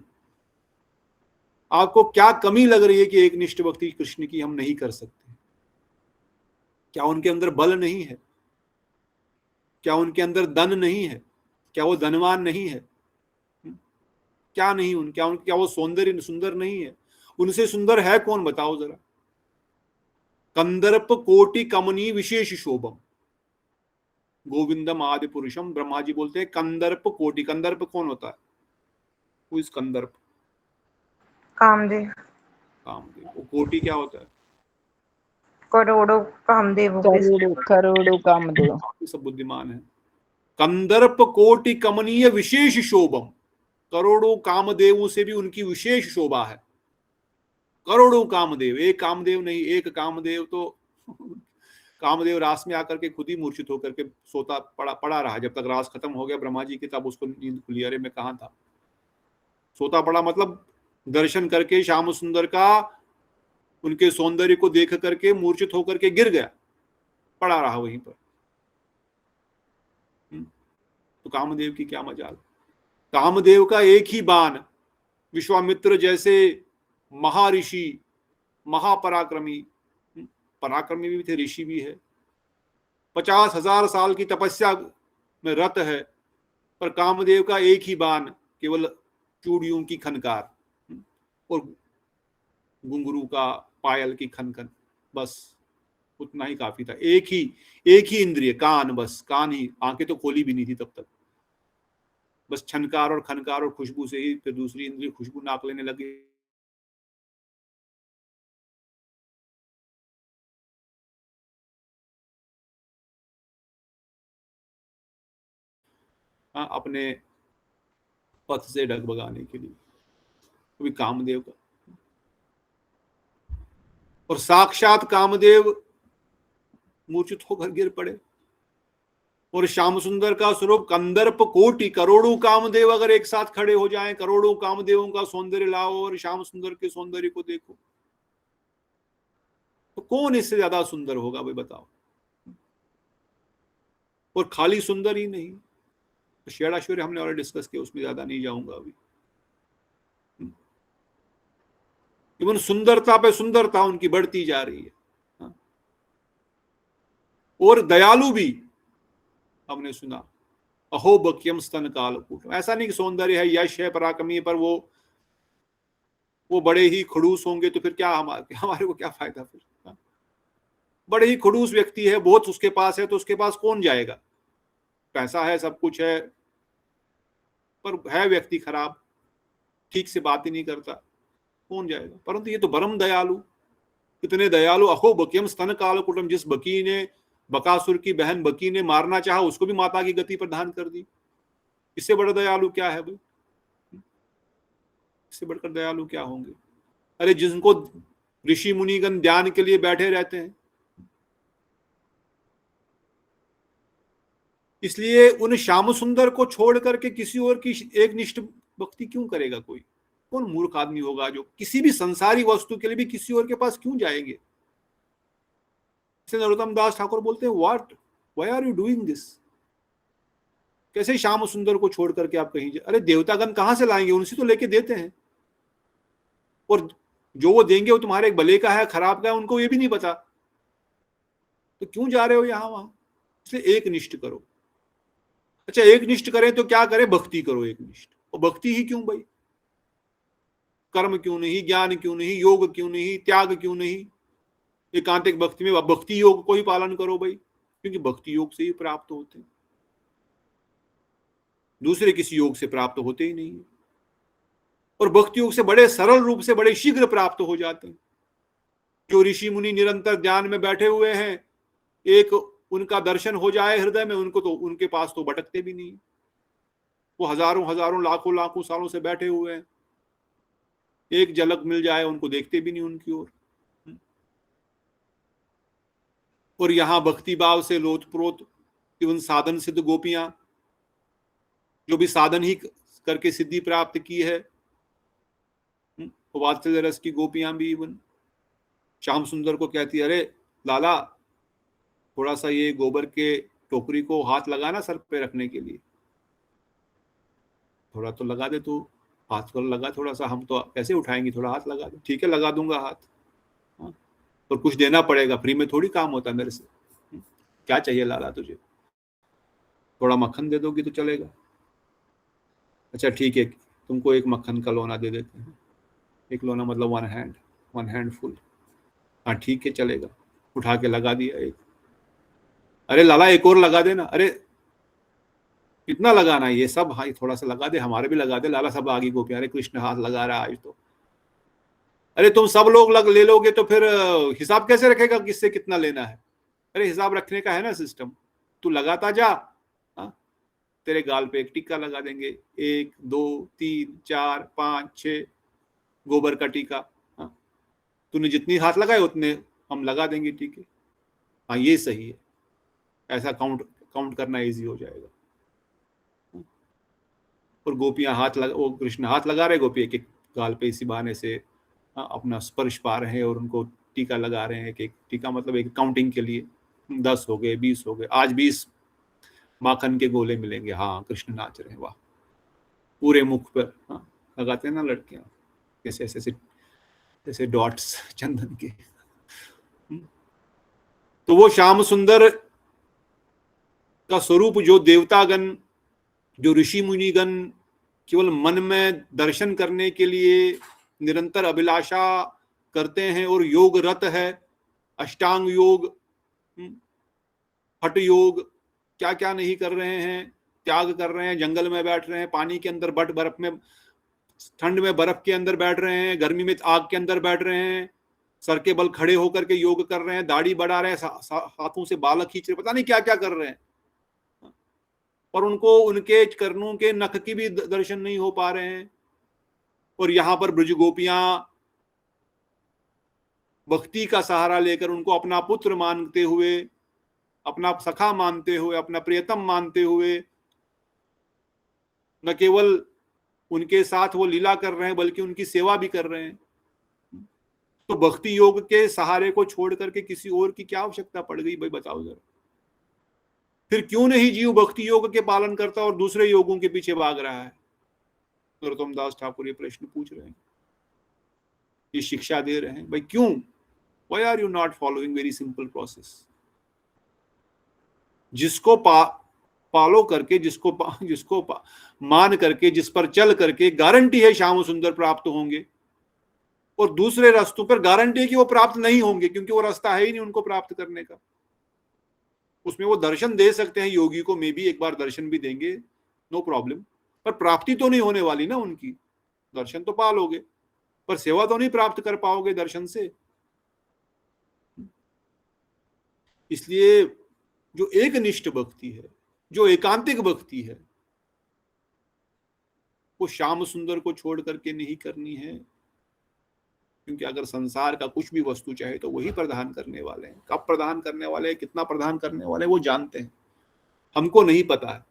[SPEAKER 2] आपको क्या कमी लग रही है कि एक निष्ठ भक्ति कृष्ण की हम नहीं कर सकते? क्या उनके अंदर बल नहीं है? क्या उनके अंदर धन नहीं है? क्या वो धनवान नहीं है? क्या नहीं क्या वो सौंदर्य सुंदर नहीं है? उनसे सुंदर है कौन बताओ जरा? कंदर्प कोटि कमनी विशेष शोभम गोविंदम आदि पुरुषम। ब्रह्मा जी बोलते हैं कंदर्प कोटि। कंदर्प कौन होता है? वो इस कंदर्प
[SPEAKER 4] कामदेव।
[SPEAKER 2] वो कोटि क्या होता है?
[SPEAKER 4] करोड़ों कामदेव। करोड़ों कामदेव।
[SPEAKER 2] सब बुद्धिमान है। कंदर्प कोटि कमनीय विशेष शोभम, करोड़ों कामदेवों से भी उनकी विशेष शोभा है। करोड़ों कामदेव, एक कामदेव नहीं, एक कामदेव तो कामदेव रास में आकर के खुद ही मूर्छित होकर के सोता पड़ा रहा जब तक रास खत्म हो गया ब्रह्मा जी की, तब उसको नींद खुली। अरे मैं कहाँ था? सोता पड़ा मतलब दर्शन करके श्याम सुंदर का, उनके सौंदर्य को देख करके मूर्छित होकर के गिर गया, पड़ा रहा वहीं पर। तो कामदेव की क्या मजाल? कामदेव का एक ही बाण, विश्वामित्र जैसे महर्षि, महापराक्रमी, पराक्रमी भी थे, ऋषि भी है, 50,000 साल की तपस्या में रत है, पर कामदेव का एक ही बाण, केवल चूड़ियों की खनकार और घुंघरू का पायल की खनखन, बस उतना ही काफी था। एक ही इंद्रिय, कान, बस कान ही, आंखें तो खोली भी नहीं थी तब तक, बस छनकार और खनकार और खुशबू से ही फिर दूसरी इंद्रिय खुशबू नाक लेने लगी। हाँ, अपने पथ से डगमगाने के लिए, कभी कामदेव का, और साक्षात कामदेव मूर्छित होकर गिर पड़े। और श्याम सुंदर का स्वरूप कंदर्प कोटि, करोड़ों कामदेव अगर एक साथ खड़े हो जाएं, करोड़ों कामदेवों का सौंदर्य लाओ और श्याम सुंदर के सौंदर्य को देखो, तो कौन इससे ज्यादा सुंदर होगा भाई बताओ। और खाली सुंदर ही नहीं, तो षडाश्वरी हमने और डिस्कस किया, उसमें ज्यादा नहीं जाऊंगा अभी। इवन सुंदरता पे सुंदरता उनकी बढ़ती जा रही है। और दयालु भी हमने सुना, अहो बक्यम स्तन कालकूट। ऐसा नहीं कि सौंदर्य है, यश है, पराक्रमी है, पर वो बड़े ही खड़ूस होंगे तो फिर क्या हमारे को क्या फायदा फिर। बड़े ही खड़ूस व्यक्ति है, बहुत उसके पास है, तो उसके पास कौन जाएगा। पैसा है, सब कुछ है, पर है व्यक्ति खराब, ठीक से बात ही नहीं करता, कौन जाएगा। परंतु ये तो परम दयालु, इतने दयालु, अहो बक्यम स्तन कालकूटम। जिस बकी ने, बकासुर की बहन बकी ने मारना चाहा, उसको भी माता की गति प्रदान कर दी। इससे बड़ा दयालु क्या है भाई, इससे बढ़कर दयालु क्या होंगे। अरे जिनको ऋषि मुनिगण ध्यान के लिए बैठे रहते हैं, इसलिए उन श्याम सुंदर को छोड़ करके किसी और की एक निष्ठ भक्ति क्यों करेगा कोई। कौन मूर्ख आदमी होगा जो किसी भी संसारी वस्तु के लिए भी किसी और के पास क्यों जाएंगे। नरोत्तम दास ठाकुर बोलते हैं, why are you doing this. कैसे श्याम सुंदर को छोड़ करके आप कहीं जाए। अरे देवतागण कहां से लाएंगे, उनसे तो लेके देते हैं, और जो वो देंगे वो तुम्हारे भले का है खराब का है उनको ये भी नहीं पता, तो क्यों जा रहे हो यहां वहां। इसलिए एक निष्ठ करो। अच्छा एक निष्ठ करें तो क्या करें, भक्ति करो एक निष्ठ। और भक्ति ही क्यों भाई, कर्म क्यों नहीं, ज्ञान क्यों नहीं, योग क्यों नहीं, त्याग क्यों नहीं। एकांतिक भक्ति में भक्ति योग को ही पालन करो भाई, क्योंकि भक्ति योग से ही प्राप्त होते हैं, दूसरे किसी योग से प्राप्त होते ही नहीं है। और भक्ति योग से बड़े सरल रूप से बड़े शीघ्र प्राप्त हो जाते हैं। जो ऋषि मुनि निरंतर ध्यान में बैठे हुए हैं, एक उनका दर्शन हो जाए हृदय में, उनको तो उनके पास तो भटकते भी नहीं। वो हजारों हजारों लाखों लाखों सालों से बैठे हुए हैं, एक झलक मिल जाए उनको देखते भी नहीं उनकी ओर। और यहां भक्ति भाव से लोतप्रोत इवन साधन सिद्ध गोपियां, जो भी साधन ही करके सिद्धि प्राप्त की है, वात्सल्य रस की गोपियां भी इवन श्याम सुंदर को कहती है, अरे लाला थोड़ा सा ये गोबर के टोकरी को हाथ लगाना सर पे रखने के लिए, थोड़ा तो लगा दे तू, हाथ को लगा थोड़ा सा, हम तो कैसे उठाएंगे, थोड़ा हाथ लगा दे। ठीक है लगा दूंगा हाथ, और कुछ देना पड़ेगा, फ्री में थोड़ी काम होता है मेरे से। क्या चाहिए लाला तुझे, थोड़ा मक्खन दे दोगी तो चलेगा। अच्छा ठीक है, तुमको एक मक्खन का लोना दे देते हैं। एक लोना मतलब वन हैंड फुल। हाँ ठीक है चलेगा, उठा के लगा दिया एक। अरे लाला एक और लगा देना। अरे कितना लगाना है, ये सब हाँ थोड़ा सा लगा दे, हमारे भी लगा दे लाला। सब आगे गोपियां, अरे कृष्ण हाथ लगा रहा है आज तो। अरे तुम सब लोग ले लोगे तो फिर हिसाब कैसे रखेगा किससे कितना लेना है। अरे हिसाब रखने का है ना सिस्टम, तू लगाता जा। तेरे गाल पे एक टीका लगा देंगे, 1 2 3 4 5 6 गोबर का टीका। तूने जितनी हाथ लगाए उतने हम लगा देंगे, ठीक है। हाँ ये सही है, ऐसा काउंट करना इजी हो जाएगा। और गोपियां हाथ लगा, वो कृष्ण हाथ लगा रहे, गोपी एक एक गाल पे इसी बहाने से अपना स्पर्श पा रहे हैं और उनको टीका लगा रहे हैं। एक टीका मतलब एक काउंटिंग के लिए 10 हो गए, 20 हो गए, आज 20 माखन के गोले मिलेंगे। हाँ कृष्ण नाच रहे हैं, वाह। पूरे मुख पर लगाते हैं ना लड़कियां, कैसे ऐसे जैसे डॉट्स चंदन के। तो वो श्याम सुंदर का स्वरूप जो देवतागण, जो ऋषि मुनिगण केवल मन में दर्शन करने के लिए निरंतर अभिलाषा करते हैं और योग रत है, अष्टांग योग हठ योग, क्या क्या नहीं कर रहे हैं, त्याग कर रहे हैं, जंगल में बैठ रहे हैं, पानी के अंदर बर्फ में, ठंड में बर्फ के अंदर बैठ रहे हैं, गर्मी में आग के अंदर बैठ रहे हैं, सर के बल खड़े होकर के योग कर रहे हैं, दाढ़ी बढ़ा रहे हैं, हाथों से बाल खींच रहे, पता नहीं क्या क्या कर रहे हैं, और उनको उनके कर्णों के नख की भी दर्शन नहीं हो पा रहे हैं। और यहां पर ब्रज गोपियां भक्ति का सहारा लेकर उनको अपना पुत्र मानते हुए, अपना सखा मानते हुए, अपना प्रियतम मानते हुए न केवल उनके साथ वो लीला कर रहे हैं बल्कि उनकी सेवा भी कर रहे हैं। तो भक्ति योग के सहारे को छोड़ करके किसी और की क्या आवश्यकता पड़ गई भाई, बताओ जरा। फिर क्यों नहीं जीव भक्ति योग के पालन करता और दूसरे योगों के पीछे भाग रहा है? नरोत्तम दास ठाकुर ये प्रश्न पूछ रहे हैं, ये शिक्षा दे रहे हैं, भाई क्यों? Why are you not following very simple process? जिसको पालो करके, जिसको मान करके, जिस पर चल करके गारंटी है श्याम सुंदर प्राप्त होंगे, और दूसरे रास्तों पर गारंटी है कि वो प्राप्त नहीं होंगे, क्योंकि वो रास्ता है ही नहीं उनको प्राप्त करने का। उसमें वो दर्शन दे सकते हैं योगी को, मे भी एक बार दर्शन भी देंगे, नो प्रॉब्लम, पर प्राप्ति तो नहीं होने वाली ना उनकी। दर्शन तो पा लोगे पर सेवा तो नहीं प्राप्त कर पाओगे दर्शन से। इसलिए जो एक निष्ठ भक्ति है, जो एकांतिक भक्ति है, वो श्याम सुंदर को छोड़ करके नहीं करनी है, क्योंकि अगर संसार का कुछ भी वस्तु चाहे तो वही प्रदान करने वाले हैं। कब प्रदान करने वाले हैं, कितना प्रदान करने वाले हैं, वो जानते हैं, हमको नहीं पता है।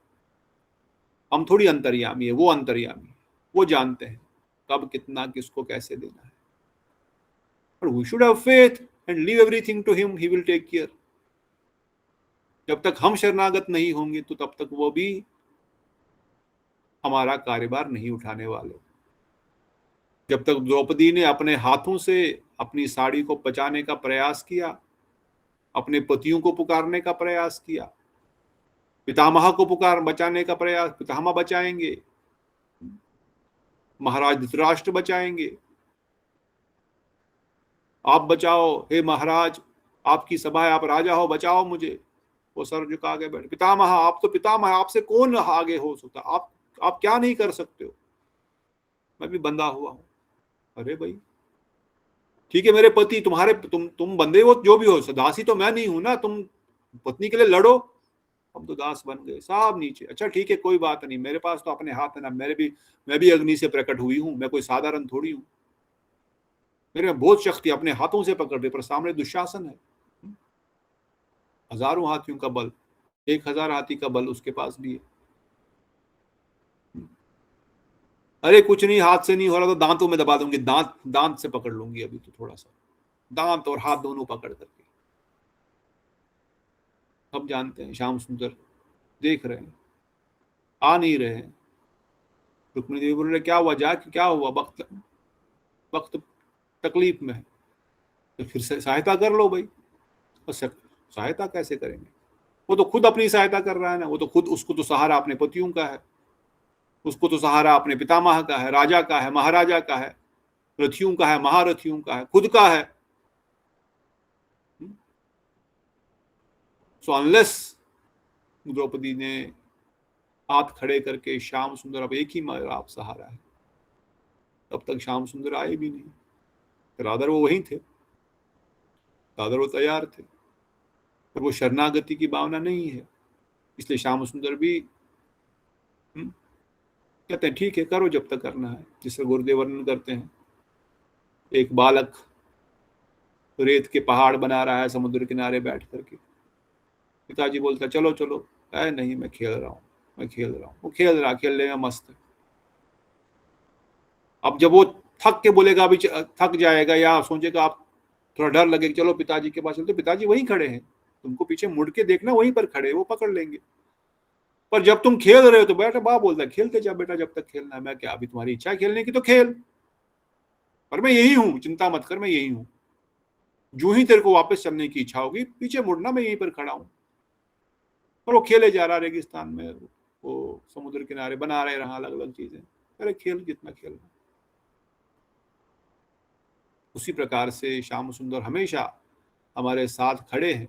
[SPEAKER 2] हम थोड़ी अंतर्यामी है, वो अंतर्यामी, वो जानते हैं कब कितना किसको कैसे देना है। But we should have faith and leave everything to him, he will take care. जब तक हम शरणागत नहीं होंगे तो तब तक वो भी हमारा कार्यभार नहीं उठाने वाले। जब तक द्रौपदी ने अपने हाथों से अपनी साड़ी को बचाने का प्रयास किया, अपने पतियों को पुकारने का प्रयास किया, पितामह को बचाने का प्रयास, पितामह बचाएंगे, महाराज धृतराष्ट्र बचाएंगे, आप बचाओ हे महाराज, आपकी सभा है, आप राजा हो, बचाओ मुझे। वो सर झुका के बैठे, पितामह, आप तो पितामह, आपसे कौन आगे हो सकता, आप क्या नहीं कर सकते हो, मैं भी बंधा हुआ हूं। अरे भाई ठीक है मेरे पति, तुम्हारे तुम बंदे हो जो भी हो, दासी तो मैं नहीं हूं ना, तुम पत्नी के लिए लड़ो। हम तो दास बन गए साहब नीचे। अच्छा ठीक है कोई बात नहीं, मेरे पास तो अपने हाथ है ना, मैं भी अग्नि से प्रकट हुई हूं, मैं कोई साधारण थोड़ी हूं, मेरे में बहुत शक्ति, अपने हाथों से पकड़ रही, पर सामने दुशासन है, हजारों हाथियों का बल, 1000 हाथी का बल उसके पास भी है। अरे कुछ नहीं, हाथ से नहीं हो रहा तो दांतों में दबा दूंगी, दांत से पकड़ लूंगी अभी तो, थोड़ा सा दांत और हाथ दोनों पकड़ करके। सब जानते हैं श्याम सुंदर देख रहे हैं, आ नहीं रहे हैं। रुक्मिणी देवी बोल रहे क्या हुआ, जा क्या हुआ, वक्त तकलीफ में है, तो फिर से सहायता कर लो भाई। सहायता कैसे करेंगे, वो तो खुद अपनी सहायता कर रहा है ना, वो तो खुद, उसको तो सहारा अपने पतियों का है, उसको तो सहारा अपने पितामह का है, राजा का है, महाराजा का है, रथियों का है, महारथियों का है, खुद का है। सो अनलेस द्रौपदी ने हाथ खड़े करके श्याम सुंदर अब एक ही मेरा आप सहारा है, तब तक श्याम सुंदर आए भी नहीं। राधर वो वहीं थे, राधर वो तैयार थे, पर वो शरणागति की भावना नहीं है। इसलिए श्याम सुंदर भी कहते हैं ठीक है करो जब तक करना है। जिससे गुरुदेव वर्णन करते हैं, एक बालक रेत के पहाड़ बना रहा है समुद्र किनारे बैठ करके, पिताजी बोलता चलो चलो, कहे नहीं मैं खेल रहा हूँ, मैं खेल रहा हूँ। वो खेलने में मस्त है। अब जब वो थक के बोलेगा, अभी थक जाएगा या सोचेगा, आप थोड़ा डर लगेगा, चलो पिताजी के पास चलते, पिताजी वहीं खड़े हैं, तुमको पीछे मुड़ के देखना, वहीं पर खड़े, वो पकड़ लेंगे। पर जब तुम खेल रहे हो तो बेटा, बाप बोलता है खेलते जा बेटा, जब तक खेलना है। मैं क्या, अभी तुम्हारी इच्छा है खेलने की तो खेल, पर मैं यही हूं, चिंता मत कर, मैं यही हूं। जो ही तेरे को वापस चलने की इच्छा होगी, पीछे मुड़ना, मैं यहीं पर खड़ा हूं। पर वो खेले जा रहा रेगिस्तान में, वो समुद्र किनारे बना रहे रहा अलग अलग चीजें। अरे खेल जितना खेलना। उसी प्रकार से श्याम सुंदर हमेशा हमारे साथ खड़े हैं,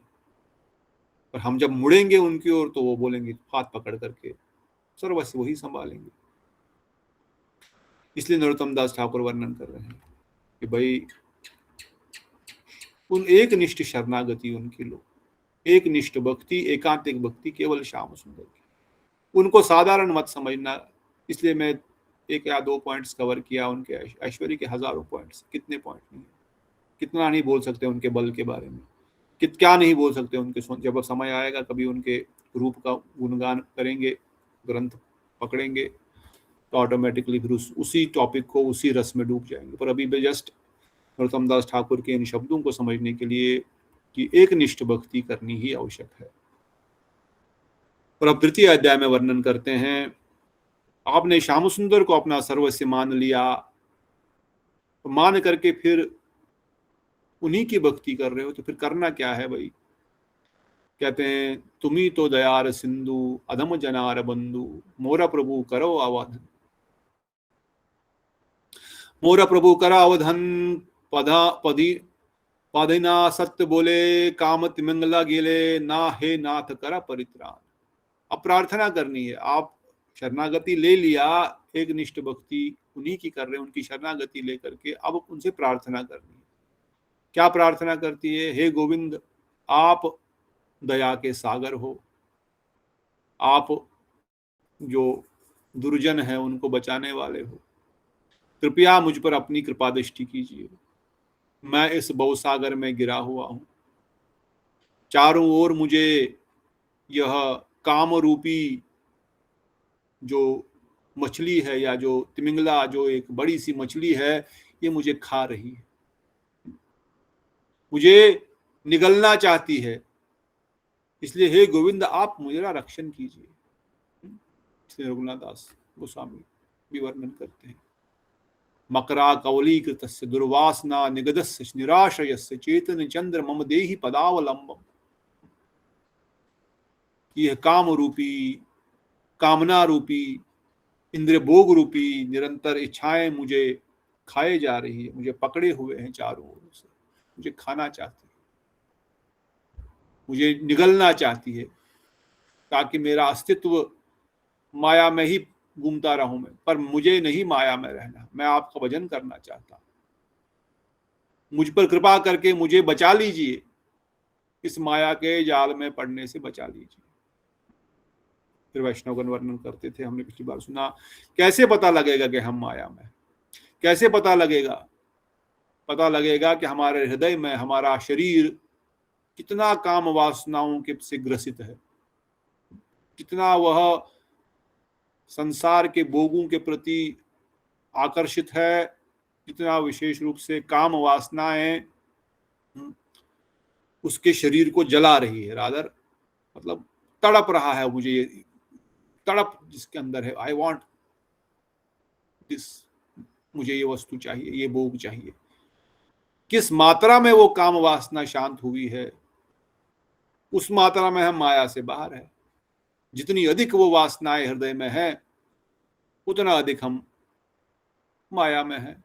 [SPEAKER 2] पर हम जब मुड़ेंगे उनकी ओर तो वो बोलेंगे हाथ पकड़ करके सर्वस्व वही संभालेंगे। इसलिए नरोत्तम दास ठाकुर वर्णन कर रहे हैं कि भाई उन एक निष्ठ शरणागति उनकी लो, एक निष्ठ भक्ति, एकांतिक भक्ति केवल श्याम सुंदर की, उनको साधारण मत समझना। इसलिए मैं 1 या 2 पॉइंट्स कवर किया उनके ऐश्वर्य के, हजारों पॉइंट्स, कितने पॉइंट नहीं, कितना नहीं बोल सकते उनके बल के बारे में, क्या नहीं बोल सकते उनके। जब समय आएगा कभी उनके रूप का गुणगान करेंगे, ग्रंथ पकड़ेंगे तो ऑटोमेटिकली फिर उसी टॉपिक को, उसी रस में डूब जाएंगे। पर अभी भी जस्ट नरोत्तम दास ठाकुर के इन शब्दों को समझने के लिए कि एक निष्ठ भक्ति करनी ही आवश्यक है। और अब 3 अध्याय में वर्णन करते हैं, आपने श्याम सुंदर को अपना सर्वस्व मान लिया, मान करके फिर उन्हीं की भक्ति कर रहे हो, तो फिर करना क्या है भाई। कहते हैं, तुम्ही तो दयार सिंधु अधम जनार बंधु, मोरा प्रभु करो अवधन, मोरा प्रभु करा अवधन, पदिना सत्य बोले, काम तिमंगला गेले, ना हे नाथ करा परित्राण। अब प्रार्थना करनी है, आप शरणागति ले लिया, एक निष्ठ भक्ति उन्हीं की कर रहे हैं, उनकी शरणागति लेकर के अब उनसे प्रार्थना करनी है। क्या प्रार्थना करती है? हे गोविंद, आप दया के सागर हो, आप जो दुर्जन है उनको बचाने वाले हो, कृपया मुझ पर अपनी कृपा दृष्टि कीजिए। मैं इस भवसागर में गिरा हुआ हूं, चारों ओर मुझे यह काम रूपी जो मछली है, या जो तिमिंगला, जो एक बड़ी सी मछली है, ये मुझे खा रही है, मुझे निगलना चाहती है। इसलिए हे गोविंद, आप मेरा रक्षण कीजिए। श्री रघुनाथ दास गोस्वामी भी वर्णन करते हैं, मकरा कवलीकृतस्य दुर्वासना निगदस्य निराशयस्य चेतन चंद्र मम देहि पदावलंबम। यह काम रूपी, कामना रूपी, इंद्रिय भोग रूपी निरंतर इच्छाएं मुझे खाए जा रही है, मुझे पकड़े हुए हैं चारों ओर से, मुझे खाना चाहती है, मुझे निगलना चाहती है, ताकि मेरा अस्तित्व माया में ही घूमता रहूं मैं। पर मुझे नहीं माया में रहना, मैं आपका भजन करना चाहता हूं, मुझ पर कृपा करके मुझे बचा लीजिए, इस माया के जाल में पड़ने से बचा लीजिए। फिर वैष्णवगण वर्णन करते थे, हमने पिछली बार सुना, कैसे पता लगेगा कि हम माया में, कैसे पता लगेगा? पता लगेगा कि हमारे हृदय में हमारा शरीर कितना काम वासनाओं के से ग्रसित है, कितना वह संसार के भोगों के प्रति आकर्षित है, कितना विशेष रूप से काम वासनाएं उसके शरीर को जला रही है, रादर मतलब तड़प रहा है, मुझे ये तड़प जिसके अंदर है, आई वॉन्ट दिस, मुझे ये वस्तु चाहिए, ये भोग चाहिए। किस मात्रा में वो काम वासना शांत हुई है, उस मात्रा में हम माया से बाहर है। जितनी अधिक वो वासनाएं हृदय में है, उतना अधिक हम माया में है।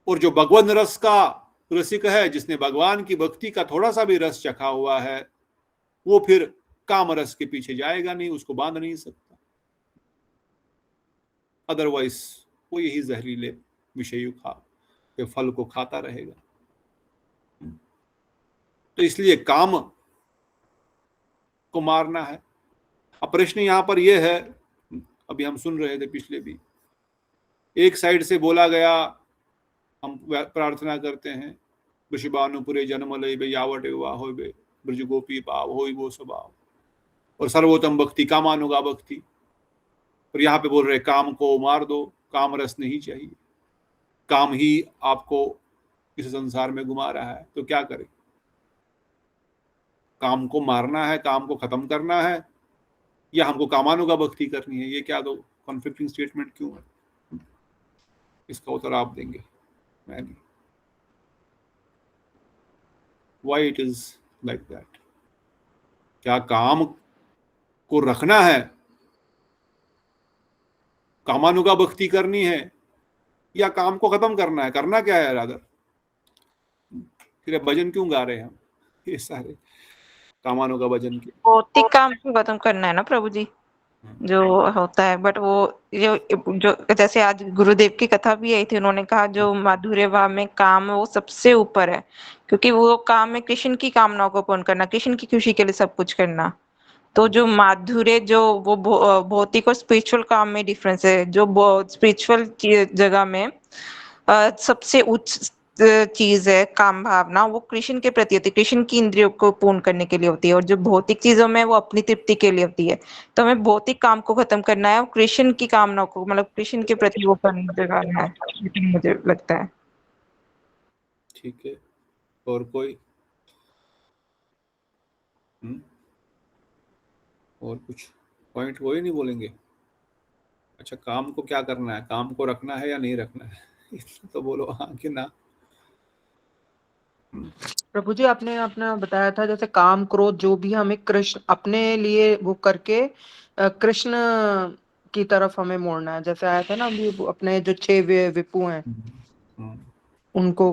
[SPEAKER 2] और जो भगवान रस का रसिक है, जिसने भगवान की भक्ति का थोड़ा सा भी रस चखा हुआ है, वो फिर काम रस के पीछे जाएगा नहीं, उसको बांध नहीं सकता। अदरवाइज वो यही जहरीले विषय के फल को खाता रहेगा। तो इसलिए काम को मारना है। अब प्रश्न यहां पर यह है, अभी हम सुन रहे थे पिछले भी, एक साइड से बोला गया, हम प्रार्थना करते हैं, वृषभानुपुरे जन्म लय यावट हो ब्रज गोपी पाव हो वो स्वभाव, और सर्वोत्तम भक्ति कामानुगा भक्ति। और यहाँ पे बोल रहे काम को मार दो, काम रस नहीं चाहिए, काम ही आपको इस संसार में घुमा रहा है, तो क्या करें? काम को मारना है, काम को खत्म करना है, या हमको कामानुगा भक्ति करनी है? ये क्या दो कॉन्फ्लिक्टिंग स्टेटमेंट क्यों है? इसका उत्तर आप देंगे, मैं नहीं। Why it is like that? क्या काम को रखना है, कामानुगा भक्ति करनी है, या काम को खत्म करना है? करना क्या है रादर? फिर भजन क्यों गा रहे हैं हम ये सारे? कामानों का भजन के।
[SPEAKER 7] भौतिक काम को खत्म करना है ना प्रभु जी, जो होता है। बट वो जो जैसे आज गुरुदेव की कथा भी आई थी, उन्होंने कहा जो माधुर्य भाव में काम है वो सबसे ऊपर है, क्योंकि वो काम है कृष्ण की कामनाओं को पूर्ण करना, कृष्ण की खुशी के लिए सब कुछ करना। तो जो माधुर्य जो वो भौतिक और स्पिरिचुअल काम में डिफरेंस है। जो स्पिरिचुअल जगह में सबसे उच्च चीज है काम भावना, वो कृष्ण के प्रति होती है, कृष्ण की इंद्रियों को पूर्ण करने के लिए होती है। और जो भौतिक चीजों में वो अपनी तृप्ति के लिए होती है। तो हमें भौतिक काम को खत्म करना है और कृष्ण की कामनाओं को, मतलब कृष्ण के प्रति वो करना है, मुझे लगता है।
[SPEAKER 2] ठीक है, और कोई? और कुछ पॉइंट वही नहीं बोलेंगे? अच्छा, काम को क्या करना है, काम को रखना है या नहीं रखना है? इतना तो बोलो हाँ कि ना।
[SPEAKER 3] प्रभु जी, आपने अपना बताया था जैसे काम क्रोध जो भी हमें कृष्ण अपने लिए वो करके कृष्ण की तरफ हमें मोड़ना है। जैसे आया था ना अभी अपने जो 6 विपु हैं उनको,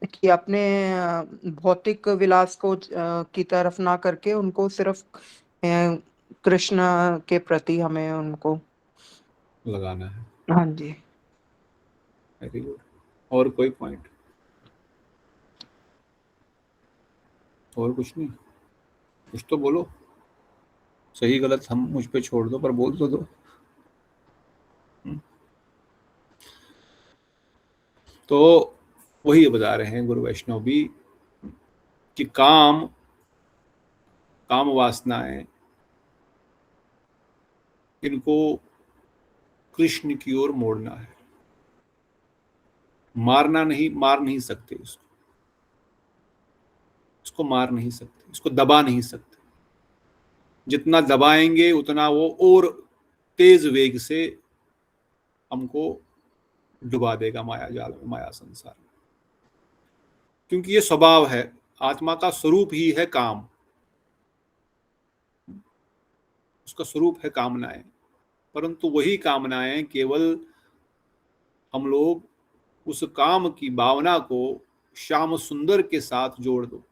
[SPEAKER 3] कि अपने भौतिक विलास को की तरफ ना करके उनको सिर्फ कृष्ण के प्रति हमें उनको
[SPEAKER 2] लगाना है।
[SPEAKER 3] हाँ जी।
[SPEAKER 2] Very good. और कोई पॉइंट? और कुछ नहीं? कुछ तो बोलो, सही गलत हम मुझ पे छोड़ दो, पर बोल तो दो। तो वही बता रहे हैं गुरु वैष्णव भी कि काम वासनाएं, इनको कृष्ण की ओर मोड़ना है। मार नहीं सकते इसको मार नहीं सकते, इसको दबा नहीं सकते। जितना दबाएंगे उतना वो और तेज वेग से हमको डुबा देगा माया जाल में, माया संसार में। क्योंकि ये स्वभाव है, आत्मा का स्वरूप ही है काम, उसका स्वरूप है कामनाएं। परंतु वही कामनाएं केवल हम लोग उस काम की भावना को श्याम सुंदर के साथ जोड़ दो,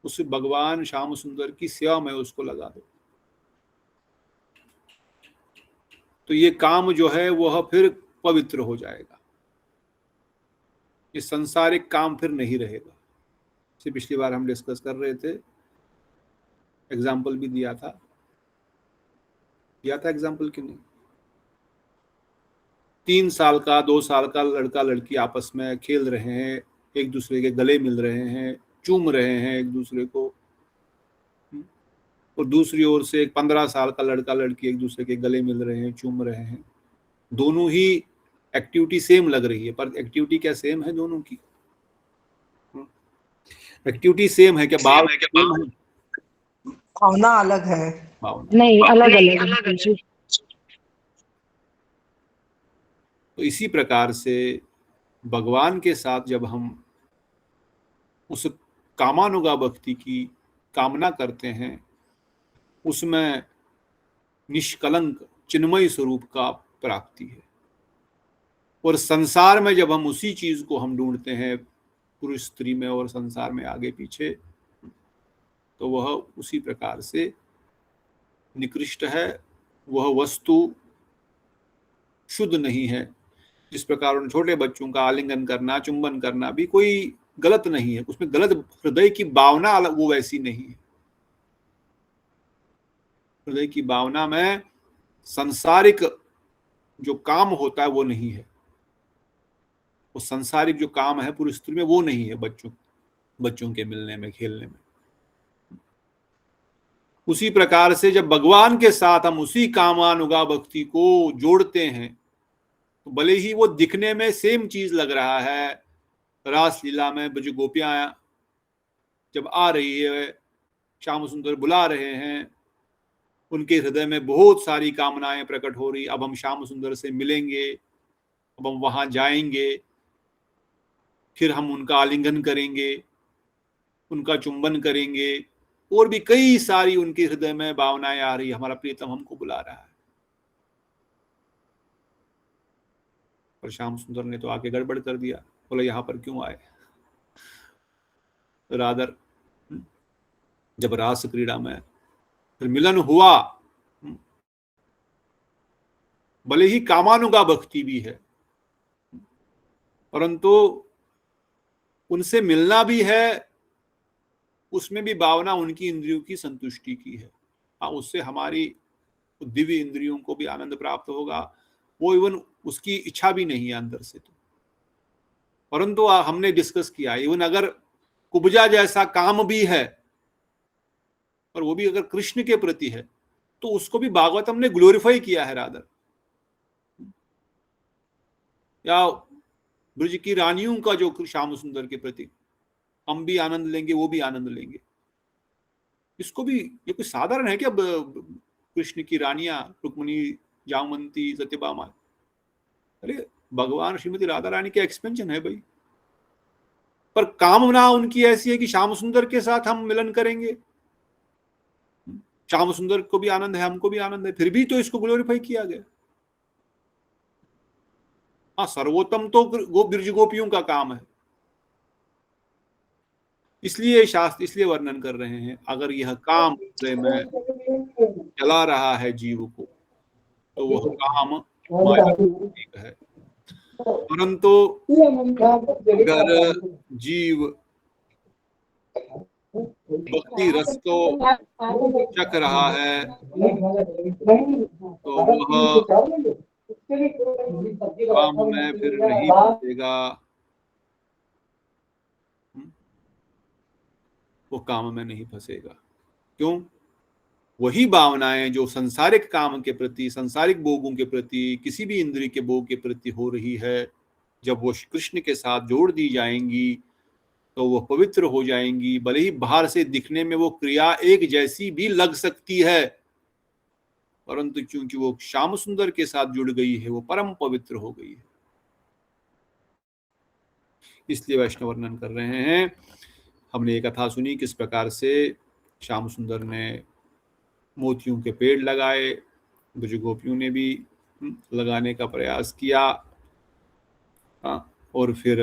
[SPEAKER 2] उस भगवान श्याम सुंदर की सेवा में उसको लगा दो, तो ये काम जो है वह फिर पवित्र हो जाएगा। ये संसारिक काम फिर नहीं रहेगा। इसे पिछली बार हम डिस्कस कर रहे थे, एग्जाम्पल भी दिया था एग्जाम्पल कि नहीं? 3 साल का 2 साल का लड़का लड़की आपस में खेल रहे हैं, एक दूसरे के गले मिल रहे हैं, चूम रहे हैं एक दूसरे को, और दूसरी ओर से एक 15 साल का लड़का लड़की एक दूसरे के गले मिल रहे हैं, चूम रहे हैं। दोनों ही एक्टिविटी सेम लग रही है, पर एक्टिविटी क्या सेम है दोनों की? एक्टिविटी सेम है क्या?
[SPEAKER 3] भावना अलग है।
[SPEAKER 6] नहीं, अलग अलग है।
[SPEAKER 2] तो इसी प्रकार से भगवान के साथ जब हम उस कामानुगा भक्ति की कामना करते हैं, उसमें निष्कलंक चिन्मय स्वरूप का प्राप्ति है। और संसार में जब हम उसी चीज को हम ढूंढते हैं, पुरुष स्त्री में और संसार में आगे पीछे, तो वह उसी प्रकार से निकृष्ट है, वह वस्तु शुद्ध नहीं है। जिस प्रकार उन छोटे बच्चों का आलिंगन करना, चुंबन करना भी कोई गलत नहीं है, उसमें गलत हृदय की भावना अलग, वो वैसी नहीं है। हृदय की भावना में संसारिक जो काम होता है वो नहीं है, वो संसारिक जो काम है पुरुष स्त्री में वो नहीं है, बच्चों के मिलने में, खेलने में। उसी प्रकार से जब भगवान के साथ हम उसी कामानुगा भक्ति को जोड़ते हैं, तो भले ही वो दिखने में सेम चीज लग रहा है, रास लीला में ब्रज गोपियां जब आ रही है, श्याम सुंदर बुला रहे हैं, उनके हृदय में बहुत सारी कामनाएं प्रकट हो रही, अब हम श्याम सुंदर से मिलेंगे, अब हम वहां जाएंगे, फिर हम उनका आलिंगन करेंगे, उनका चुंबन करेंगे, और भी कई सारी उनके हृदय में भावनाएं आ रही, हमारा प्रीतम हमको बुला रहा है। पर श्याम सुंदर ने तो आके गड़बड़ कर दिया, बोला यहाँ पर क्यों आए? रादर जब रास क्रीड़ा में फिर मिलन हुआ, भले ही कामानुगा भक्ति भी है, परंतु उनसे मिलना भी है, उसमें भी भावना उनकी इंद्रियों की संतुष्टि की है। हाँ, उससे हमारी दिव्य इंद्रियों को भी आनंद प्राप्त होगा, वो इवन उसकी इच्छा भी नहीं है अंदर से तो। परंतु हमने डिस्कस किया, इवन अगर कुब्जा जैसा काम भी है, पर वो भी अगर कृष्ण के प्रति है, तो उसको भी भागवतम ने ग्लोरीफाई किया है राधर। या ब्रज की रानियों का जो श्याम सुंदर के प्रति हम भी आनंद लेंगे, वो भी आनंद लेंगे, इसको भी, ये कोई साधारण है क्या? कृष्ण की रानियां रुक्मिणी, जामवंती, सत्यभामा, अरे भगवान श्रीमती राधा रानी के एक्सपेंशन है भाई। पर कामना उनकी ऐसी है कि श्याम सुंदर के साथ हम मिलन करेंगे, श्याम सुंदर को भी आनंद है, हमको भी आनंद है, फिर भी तो इसको ग्लोरीफाई किया गया। हाँ, सर्वोत्तम तो ब्रज गोपियों का काम है, इसलिए शास्त्र इसलिए वर्णन कर रहे हैं, अगर यह काम हृदय में चला रहा है जीव को, तो वह काम माया है। परंतु अगर जीव भक्ति रस को चख रहा है, तो वह काम में फिर नहीं फंसेगा, वो काम में नहीं फंसेगा। क्यों? वही भावनाएं जो संसारिक काम के प्रति, संसारिक भोगों के प्रति, किसी भी इंद्रिय के भोग के प्रति हो रही है, जब वो कृष्ण के साथ जोड़ दी जाएंगी तो वो पवित्र हो जाएंगी। भले ही बाहर से दिखने में वो क्रिया एक जैसी भी लग सकती है, परंतु क्योंकि वो श्याम सुंदर के साथ जुड़ गई है, वो परम पवित्र हो गई है। इसलिए वैष्णव वर्णन कर रहे हैं। हमने एक कथा सुनी किस प्रकार से श्याम सुंदर ने मोतियों के पेड़ लगाए, ब्रज गोपियों ने भी लगाने का प्रयास किया। और फिर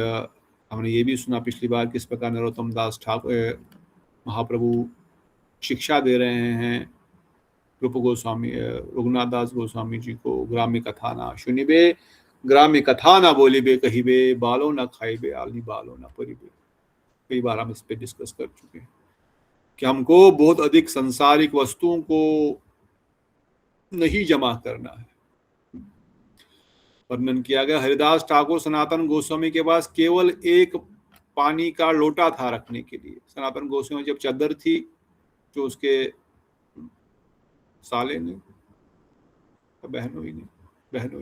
[SPEAKER 2] हमने ये भी सुना पिछली बार किस प्रकार नरोत्तम दास ठाकुर महाप्रभु शिक्षा दे रहे हैं रूप गोस्वामी, रघुनाथ दास गोस्वामी जी को, ग्राम्य कथा ना सुनिबे, ग्राम्य कथा ना बोलिबे, कहिबे बालो ना खाइबे, आली बालो ना परिबे। कई बार हम इस पे डिस्कस कर चुके हैं कि हमको बहुत अधिक सांसारिक वस्तुओं को नहीं जमा करना है। वर्णन किया गया, हरिदास ठाकुर सनातन गोस्वामी के पास केवल एक पानी का लोटा था रखने के लिए। सनातन गोस्वामी जब चादर थी जो उसके साले ने, बहनों ही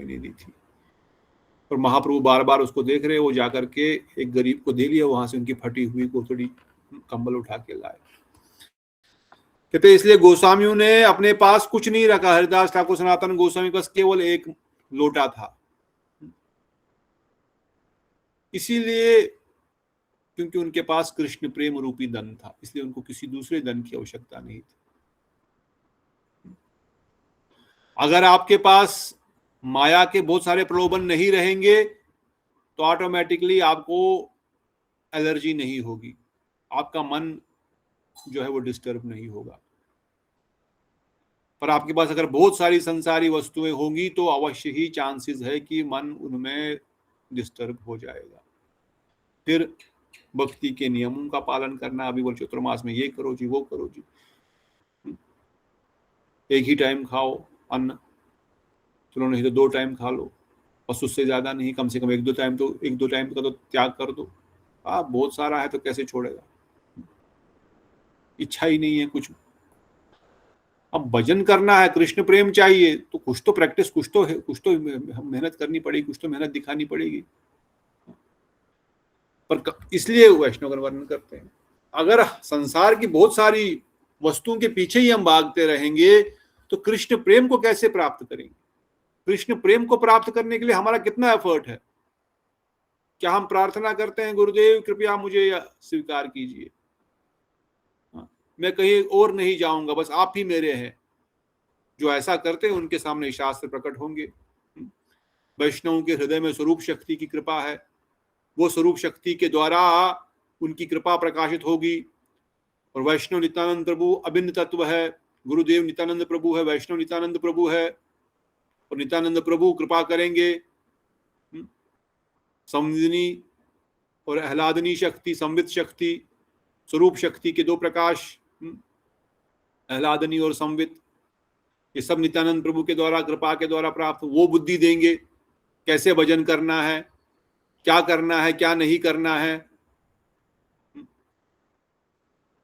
[SPEAKER 2] ने दी थी, और महाप्रभु बार बार उसको देख रहे, वो जाकर के एक गरीब को दे लिया, वहां से उनकी फटी हुई को थोड़ी कंबल उठा के लाए। कहते इसलिए गोस्वामियों ने अपने पास कुछ नहीं रखा। हरिदास ठाकुर सनातन गोस्वामी के पास केवल एक लोटा था, इसीलिए क्योंकि उनके पास कृष्ण प्रेम रूपी धन था, इसलिए उनको किसी दूसरे धन की आवश्यकता नहीं थी। अगर आपके पास माया के बहुत सारे प्रलोभन नहीं रहेंगे तो ऑटोमेटिकली आपको एलर्जी नहीं होगी, आपका मन जो है वो डिस्टर्ब नहीं होगा। पर आपके पास अगर बहुत सारी संसारी वस्तुएं होंगी तो अवश्य ही चांसेस है कि मन उनमें डिस्टर्ब हो जाएगा। फिर भक्ति के नियमों का पालन करना, अभी बोल चतुर्मास में ये करो जी, वो करो जी, एक ही टाइम खाओ अन्न, चलो नहीं तो 2 टाइम खा लो, बस उससे ज्यादा नहीं, कम से कम 1-2 टाइम का तो त्याग कर दो। बहुत सारा है तो कैसे छोड़ेगा, इच्छा ही नहीं है कुछ। अब भजन करना है, कृष्ण प्रेम चाहिए, तो कुछ तो प्रैक्टिस, कुछ तो मेहनत करनी पड़ेगी, कुछ तो मेहनत दिखानी पड़ेगी। पर इसलिए वैष्णव वर्णन करते हैं, अगर संसार की बहुत सारी वस्तुओं के पीछे ही हम भागते रहेंगे तो कृष्ण प्रेम को कैसे प्राप्त करेंगे? कृष्ण प्रेम को प्राप्त करने के लिए हमारा कितना एफर्ट है? क्या हम प्रार्थना करते हैं गुरुदेव कृपया मुझे स्वीकार कीजिए, मैं कहीं और नहीं जाऊंगा, बस आप ही मेरे हैं? जो ऐसा करते हैं उनके सामने शास्त्र प्रकट होंगे। वैष्णवों के हृदय में स्वरूप शक्ति की कृपा है, वो स्वरूप शक्ति के द्वारा उनकी कृपा प्रकाशित होगी और वैष्णव नित्यानंद प्रभु अभिन्न तत्व है, गुरुदेव नित्यानंद प्रभु है, वैष्णव नित्यानंद प्रभु है, और नित्यानंद प्रभु कृपा करेंगे संविदिनी और आह्लादनी शक्ति, संवित शक्ति, स्वरूप शक्ति के दो प्रकाश, आह्लादनी और संवित, ये सब नित्यानंद प्रभु के द्वारा, कृपा के द्वारा प्राप्त। वो बुद्धि देंगे कैसे भजन करना है, क्या करना है, क्या नहीं करना है।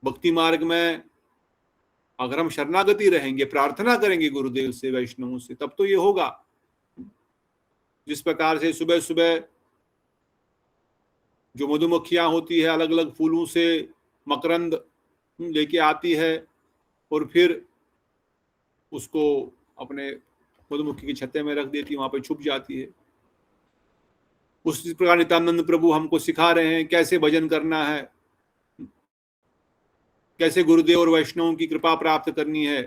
[SPEAKER 2] भक्ति मार्ग में अगर हम शरणागति रहेंगे, प्रार्थना करेंगे गुरुदेव से, वैष्णवों से, तब तो ये होगा। जिस प्रकार से सुबह सुबह जो मधुमक्खियां होती है अलग अलग फूलों से मकरंद लेके आती है और फिर उसको अपने मधुमक्खी के छत्ते में रख देती है, वहां पे छुप जाती है, उसी प्रकार नित्यानंद प्रभु हमको सिखा रहे हैं कैसे भजन करना है, कैसे गुरुदेव और वैष्णव की कृपा प्राप्त करनी है।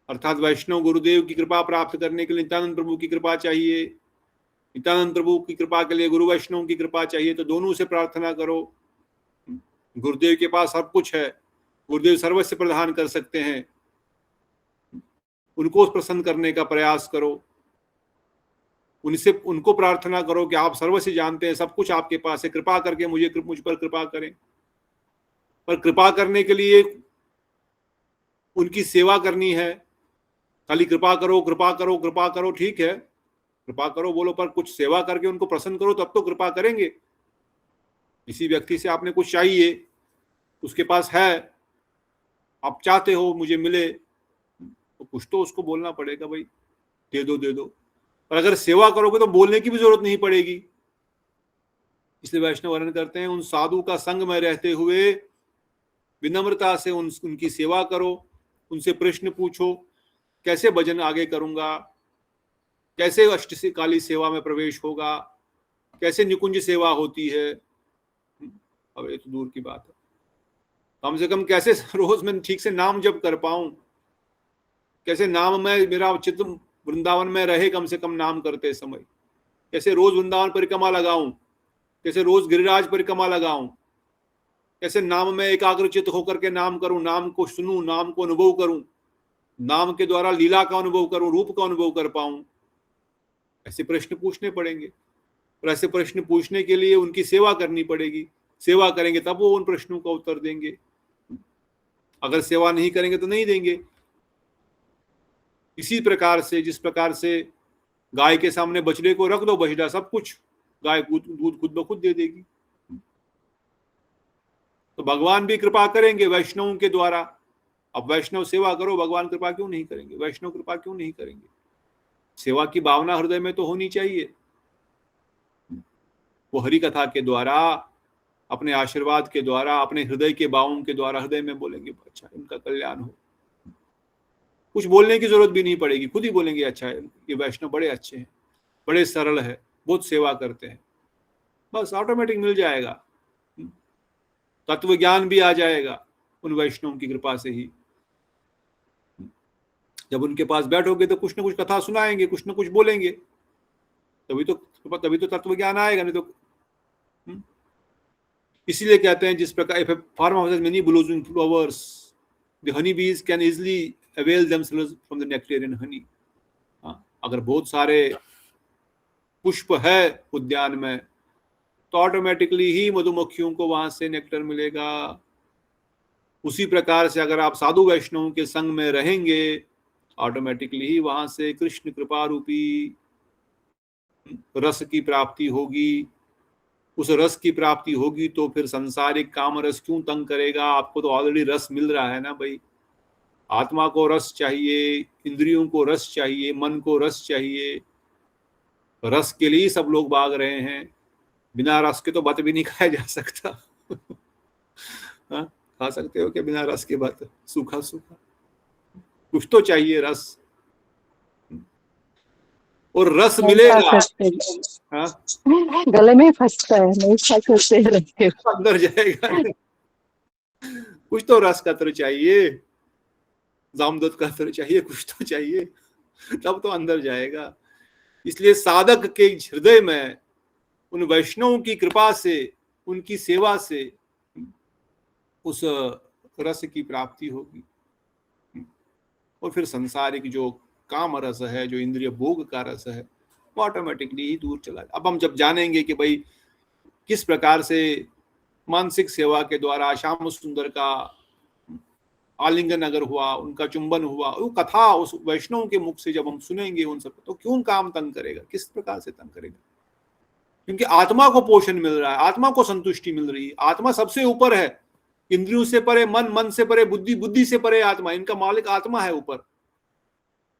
[SPEAKER 2] अर्थात वैष्णव गुरुदेव की कृपा प्राप्त करने के लिए नित्यानंद प्रभु की कृपा चाहिए, नित्यानंद प्रभु की कृपा के लिए गुरु वैष्णव की कृपा चाहिए। तो दोनों से प्रार्थना करो। गुरुदेव के पास सब कुछ है, गुरुदेव सर्वस्व प्रदान कर सकते हैं, उनको प्रसन्न करने का प्रयास करो, उनको प्रार्थना करो कि आप सर्वस्व जानते हैं, सब कुछ आपके पास है, कृपा करके मुझ पर कृपा करें। पर कृपा करने के लिए उनकी सेवा करनी है। खाली कृपा करो कृपा करो कृपा करो, ठीक है, कृपा करो बोलो, पर कुछ सेवा करके उनको प्रसन्न करो, तब तो कृपा करेंगे। किसी व्यक्ति से आपने कुछ चाहिए, उसके पास है, आप चाहते हो मुझे मिले, तो कुछ तो उसको बोलना पड़ेगा, भाई दे दो दे दो। पर अगर सेवा करोगे तो बोलने की भी जरूरत नहीं पड़ेगी। इसलिए वैष्णव वर्णन करते हैं, उन साधु का संग में रहते हुए विनम्रता से उनकी सेवा करो, उनसे प्रश्न पूछो, कैसे भजन आगे करूंगा, कैसे अष्टकाली सेवा में प्रवेश होगा, कैसे निकुंज सेवा होती है। अब ये तो दूर की बात है, कम से कम कैसे रोज मैं ठीक से नाम जप कर पाऊं, कैसे नाम में मेरा चित्त वृंदावन में रहे, कम से कम नाम करते समय, कैसे रोज वृंदावन परिक्रमा लगाऊं, कैसे रोज गिरिराज परिक्रमा लगाऊं, कैसे नाम में एकाग्रचित होकर के नाम करूं, नाम को सुनूं, नाम को अनुभव करूं, नाम के द्वारा लीला का अनुभव करूं, रूप का अनुभव कर पाऊं। ऐसे प्रश्न पूछने पड़ेंगे, और ऐसे प्रश्न पूछने के लिए उनकी सेवा करनी पड़ेगी। सेवा करेंगे तब वो उन प्रश्नों का उत्तर देंगे, अगर सेवा नहीं करेंगे तो नहीं देंगे। इसी प्रकार से, जिस प्रकार से गाय के सामने बछड़े को रख दो, बछड़ा सब कुछ, गाय दूध खुद ब खुद दे देगी। तो भगवान भी कृपा करेंगे वैष्णवों के द्वारा। अब वैष्णव सेवा करो, भगवान कृपा क्यों नहीं करेंगे, वैष्णव कृपा क्यों नहीं करेंगे। सेवा की भावना हृदय में तो होनी चाहिए। वो हरि कथा के द्वारा, अपने आशीर्वाद के द्वारा, अपने हृदय के भावों के द्वारा हृदय में बोलेंगे, अच्छा इनका कल्याण हो। कुछ बोलने की जरूरत भी नहीं पड़ेगी, खुद ही बोलेंगे, अच्छा है ये वैष्णव बड़े अच्छे हैं, बड़े सरल है, बहुत सेवा करते हैं, बस ऑटोमेटिक मिल जाएगा। तत्व ज्ञान भी आ जाएगा उन वैष्णव की कृपा से ही। जब उनके पास बैठोगे तो कुछ ना कुछ कथा सुनाएंगे, कुछ ना कुछ बोलेंगे, तभी तो तत्व ज्ञान आएगा, नहीं तो। इसीलिए कहते हैं, जिस प्रकार if a farmer has many blossoming flowers, the honey bees can easily avail themselves from the nectar and honey. अगर बहुत सारे पुष्प है उद्यान में, तो ऑटोमेटिकली ही मधुमक्खियों को वहां से नेक्टर मिलेगा। उसी प्रकार से अगर आप साधु वैष्णवों के संग में रहेंगे, ऑटोमेटिकली ही वहां से कृष्ण कृपा रूपी रस की प्राप्ति होगी। उस रस की प्राप्ति होगी तो फिर संसारिक काम रस क्यों तंग करेगा। आपको तो ऑलरेडी रस मिल रहा है ना भाई। आत्मा को रस चाहिए, इंद्रियों को रस चाहिए, मन को रस चाहिए। रस के लिए सब लोग भाग रहे हैं। बिना रस के तो भात भी नहीं खाया जा सकता। हाँ, खा सकते हो क्या बिना रस के भात? सूखा सूखा कुछ तो चाहिए रस, और रस मिलेगा। हाँ,
[SPEAKER 6] गले में फंसता है, नहीं खा सकते,
[SPEAKER 2] अंदर जाएगा। कुछ तो रस का तर चाहिए, जामदत्त का तर चाहिए, कुछ तो चाहिए, तब तो अंदर जाएगा। इसलिए साधक के हृदय में उन वैष्णवों की कृपा से, उनकी सेवा से उस रस की प्राप्ति होगी, और फिर सांसारिक जो काम रस है, जो इंद्रिय भोग का रस है, वो ऑटोमेटिकली ही दूर चला जाए। अब हम जब जानेंगे कि भाई किस प्रकार से मानसिक सेवा के द्वारा श्याम सुंदर का आलिंगन अगर हुआ, उनका चुंबन हुआ, वो कथा उस वैष्णव के मुख से जब हम सुनेंगे उन सब, तो क्यों काम तंग करेगा, किस प्रकार से तंग करेगा? क्योंकि आत्मा को पोषण मिल रहा है, आत्मा को संतुष्टि मिल रही है। आत्मा सबसे ऊपर है, इंद्रियों से परे मन, मन से परे बुद्धि, बुद्धि से परे आत्मा, इनका मालिक आत्मा है ऊपर।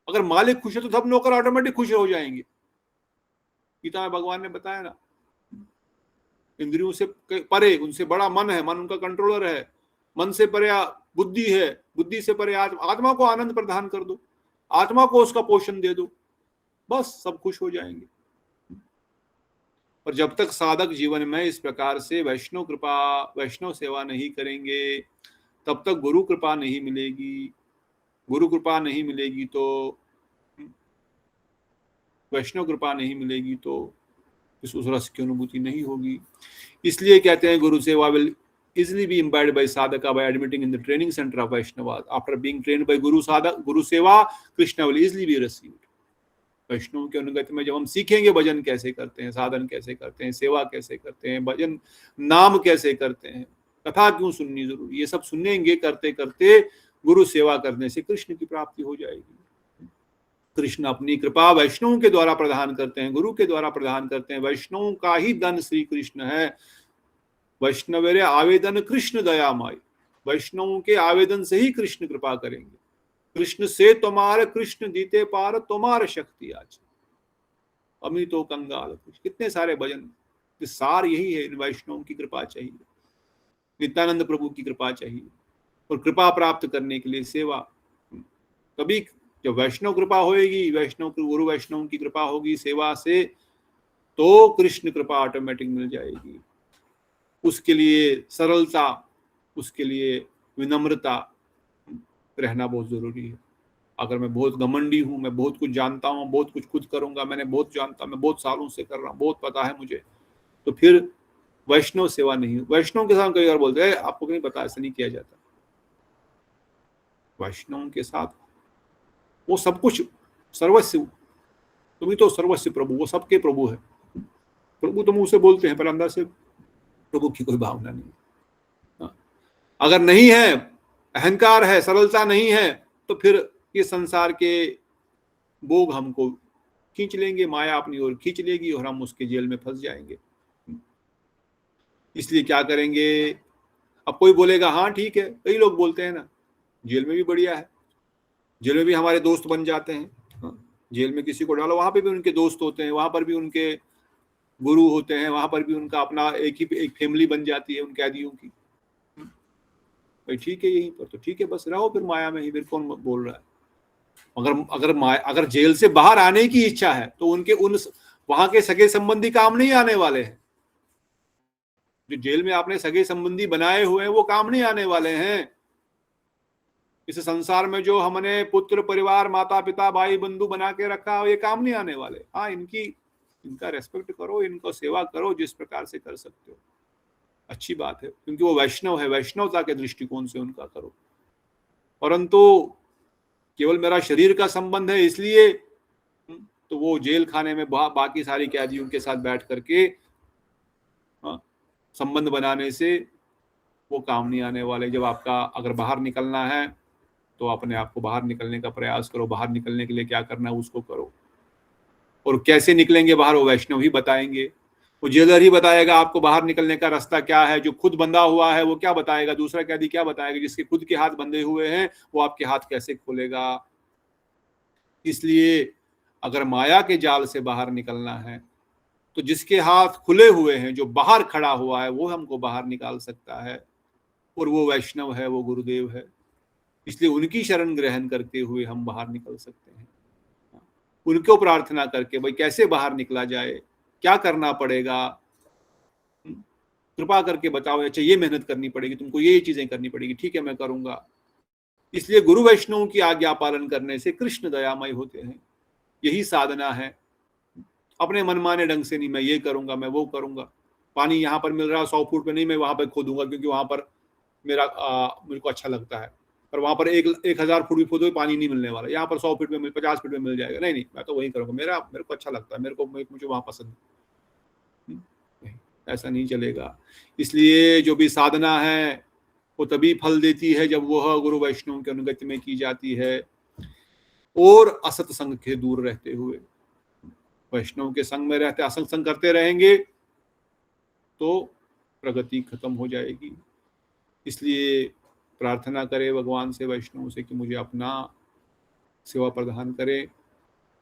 [SPEAKER 2] अगर मालिक खुश है तो सब नौकर ऑटोमेटिक खुश हो जाएंगे। गीता में भगवान ने बताया ना, इंद्रियों से परे उनसे बड़ा मन है, मन उनका कंट्रोलर है, मन से परे बुद्धि है, बुद्धि से परे आत्मा। आत्मा को आनंद प्रदान कर दो, आत्मा को उसका पोषण दे दो, बस सब खुश हो जाएंगे। और जब तक साधक जीवन में इस प्रकार से वैष्णव कृपा, वैष्णव सेवा नहीं करेंगे, तब तक गुरु कृपा नहीं मिलेगी। गुरु कृपा नहीं मिलेगी तो, वैष्णव कृपा नहीं मिलेगी तो इस उस रस की अनुभूति नहीं होगी। इसलिए कहते हैं गुरु सेवा will easily be imbibed by sadhaka by admitting in the training center of Vaishnava. After being trained by Guru Seva, Krishna will easily be received. वैष्णव के अनुगत में जब हम सीखेंगे भजन कैसे करते हैं, साधन कैसे करते हैं, सेवा कैसे करते हैं, भजन नाम कैसे करते हैं, कथा क्यों सुननी जरूरी, ये सब सुनेंगे, करते करते गुरु सेवा करने से कृष्ण की प्राप्ति हो जाएगी। कृष्ण अपनी कृपा वैष्णव के द्वारा प्रदान करते हैं, गुरु के द्वारा प्रदान करते हैं। वैष्णव का ही धन श्री कृष्ण है। वैष्णवेरे आवेदन कृष्ण दयामय, वैष्णव के आवेदन से ही कृष्ण कृपा करेंगे। कृष्ण से तुम्हारे कृष्ण दीते पार, तुम्हारे शक्ति आज अमितो कंगाल। कितने सारे भजन, सार यही है, इन वैष्णव की कृपा चाहिए, नित्यानंद प्रभु की कृपा चाहिए। और कृपा प्राप्त करने के लिए सेवा, कभी जब वैष्णव कृपा होएगी, वैष्णव गुरु वैष्णव की कृपा होगी सेवा से, तो कृष्ण कृपा ऑटोमेटिक मिल जाएगी। उसके लिए सरलता, उसके लिए विनम्रता रहना बहुत जरूरी है। अगर मैं बहुत घमंडी हूं, मैं बहुत कुछ जानता हूं, बहुत कुछ खुद करूंगा, मैंने बहुत जानता, मैं बहुत सालों से कर रहा हूं, बहुत पता है मुझे, तो फिर वैष्णव सेवा नहीं। वैष्णव के साथ कई बार बोलते हैं आपको नहीं पता, ऐसा नहीं किया जाता। वैष्णव के साथ वो सब कुछ सर्वस्व, तुम्हें तो सर्वस्व प्रभु, वो सबके प्रभु है। प्रभु तो मुंह से बोलते हैं, पर अंदर से प्रभु की कोई भावना नहीं। अगर नहीं है, अहंकार है, सरलता नहीं है, तो फिर ये संसार के भोग हमको खींच लेंगे, माया अपनी ओर खींच लेगी और हम उसके जेल में फंस जाएंगे। इसलिए क्या करेंगे? अब कोई बोलेगा हाँ ठीक है, कई लोग बोलते हैं ना जेल में भी बढ़िया है, जेल में भी हमारे दोस्त बन जाते हैं। जेल में किसी को डालो, वहां पे भी उनके दोस्त होते हैं, वहां पर भी उनके गुरु होते हैं, वहां पर भी उनका अपना एक फैमिली बन जाती है उन कैदियों की। भाई ठीक है, यहीं पर तो ठीक है, बस रहो फिर माया में ही, फिर कौन बोल रहा है? अगर जेल से बाहर आने की इच्छा है तो उनके वहां के सगे संबंधी काम नहीं आने वाले हैं। जो जेल में आपने सगे संबंधी बनाए हुए हैं वो काम नहीं आने वाले हैं। इस संसार में जो हमने पुत्र परिवार माता पिता भाई बंधु बना के रखा, ये काम नहीं आने वाले। हाँ, इनका रेस्पेक्ट करो, इनको सेवा करो, जिस प्रकार से कर सकते हो, अच्छी बात है, क्योंकि वो वैष्णव है, वैष्णवता के दृष्टिकोण से उनका करो। परंतु केवल मेरा शरीर का संबंध है इसलिए तो वो जेल खाने में बाकी सारी कैदियों के साथ बैठ करके संबंध बनाने से वो काम नहीं आने वाले। जब आपका अगर बाहर निकलना है तो अपने आप को बाहर निकलने का प्रयास करो। बाहर निकलने के लिए क्या करना है उसको करो, और कैसे निकलेंगे बाहर वो वैष्णव ही बताएंगे। वो जेलर ही बताएगा आपको बाहर निकलने का रास्ता क्या है। जो खुद बंधा हुआ है वो क्या बताएगा, दूसरा कैदी क्या बताएगा? जिसके खुद के हाथ बंधे हुए हैं वो आपके हाथ कैसे खोलेगा? इसलिए अगर माया के जाल से बाहर निकलना है तो जिसके हाथ खुले हुए हैं, जो बाहर खड़ा हुआ है, वो हमको बाहर निकाल सकता है, और वो वैष्णव है, वो गुरुदेव है। इसलिए उनकी शरण ग्रहण करते हुए हम बाहर निकल सकते हैं। उनको प्रार्थना करके भाई कैसे बाहर निकला जाए, क्या करना पड़ेगा, कृपा करके बताओ। अच्छा, ये मेहनत करनी पड़ेगी तुमको, ये चीजें करनी पड़ेगी, ठीक है मैं करूंगा। इसलिए गुरु वैष्णव की आज्ञा पालन करने से कृष्ण दयामय होते हैं। यही साधना है। अपने मनमाने ढंग से नहीं, मैं ये करूंगा, मैं वो करूंगा। पानी यहाँ पर मिल रहा है 100 फुट पे, नहीं मैं वहां पर खोदूंगा क्योंकि वहां पर मेरे को अच्छा लगता है, पर वहां पर 1000 फुट भी खोदो पानी नहीं मिलने वाला, यहाँ पर 100 फीट में 50 फीट में मिल जाएगा। नहीं, मैं तो वही करूंगा, मेरे को अच्छा लगता है, मुझे वहां पसंद है। ऐसा नहीं चलेगा। इसलिए जो भी साधना है वो तभी फल देती है जब वह गुरु वैष्णव के अनुगत्य में की जाती है और असत संग के दूर रहते हुए। वैष्णव के संग में रहते असंग संग करते रहेंगे तो प्रगति खत्म हो जाएगी। इसलिए प्रार्थना करें भगवान से, वैष्णव से, कि मुझे अपना सेवा प्रदान करे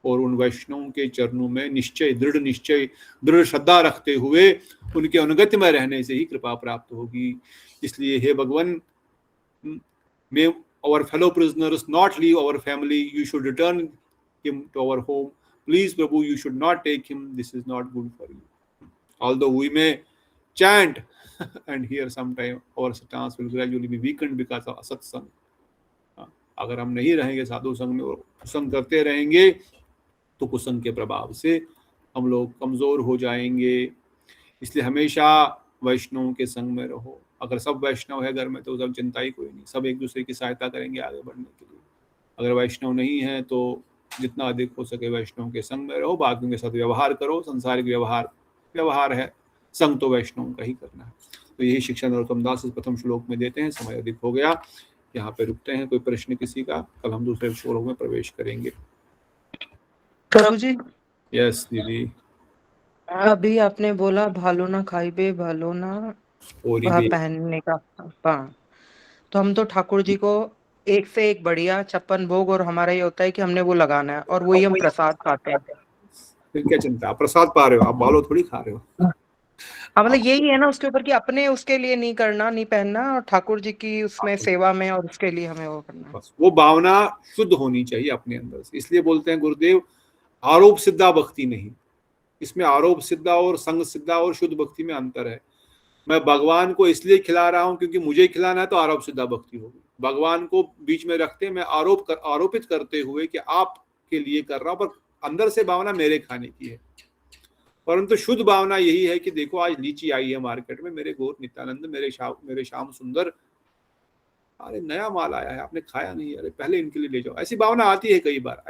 [SPEAKER 2] और उन वैष्णव के चरणों में दृढ़ श्रद्धा रखते हुए उनके अनुगत्य में रहने से ही कृपा प्राप्त होगी। इसलिए हे भगवान, may our fellow prisoners not leave our family, you should return him to our home. Please Prabhu, you should not take him, this is not good for you. Although we may chant and here sometime our stance will gradually be weakened because of satsang. अगर हम नहीं रहेंगे साधु संग में और कुसंग करते रहेंगे तो कुसंग के प्रभाव से हम लोग कमजोर हो जाएंगे। इसलिए हमेशा वैष्णव के संग में रहो। अगर सब वैष्णव है घर में तो सब चिंता ही कोई नहीं, सब एक दूसरे की सहायता करेंगे आगे बढ़ने के लिए। अगर वैष्णव नहीं है तो जितना अधिक हो सके वैष्णव के संग में रहो, बाकियों के साथ व्यवहार करो। संसारिक व्यवहार है, संग तो वैष्णव का ही करना है। तो यही शिक्षा नरोत्तम दास इस प्रथम श्लोक में देते हैं। समय अधिक हो गया, यहाँ पे रुकते हैं। कोई प्रश्न किसी का? कल हम दूसरे श्लोक में प्रवेश करेंगे।
[SPEAKER 3] प्रभु जी,
[SPEAKER 2] यस दीदी।
[SPEAKER 3] अभी आपने बोला भालो ना खाइबे भालो ना पहनने का। हाँ, तो हम तो ठाकुर जी को एक से एक बढ़िया 56 भोग, और हमारा ये होता है कि हमने वो लगाना है और वही हम प्रसाद खाते हैं।
[SPEAKER 2] फिर क्या चिंता, आप प्रसाद पा रहे हो, आप बालो थोड़ी खा रहे हो।
[SPEAKER 3] हाँ, मतलब यही है ना उसके ऊपर कि अपने उसके लिए नहीं करना, नहीं पहनना, और ठाकुर जी की उसमें सेवा में और उसके लिए हमें वो करना है।
[SPEAKER 2] बस वो भावना शुद्ध होनी चाहिए अपने अंदर से। इसलिए बोलते हैं गुरुदेव, आरोप सिद्धा भक्ति नहीं। इसमें आरोप सिद्धा और संग सिद्धा और शुद्ध भक्ति में अंतर है। मैं भगवान को इसलिए खिला रहा हूं क्योंकि मुझे खिलाना है तो आरोप सिद्धा भक्ति होगी। भगवान को बीच में रखते मैं आरोपित करते हुए कि आपके लिए कर रहा हूं, पर अंदर से भावना मेरे खाने की है। परंतु शुद्ध भावना यही है कि देखो आज लीची आई है मार्केट में, मेरे गौर नित्यानंद, मेरे श्याम सुंदर, अरे नया माल आया है, आपने खाया नहीं, अरे पहले इनके लिए ले जाओ। ऐसी भावना आती है कई बार,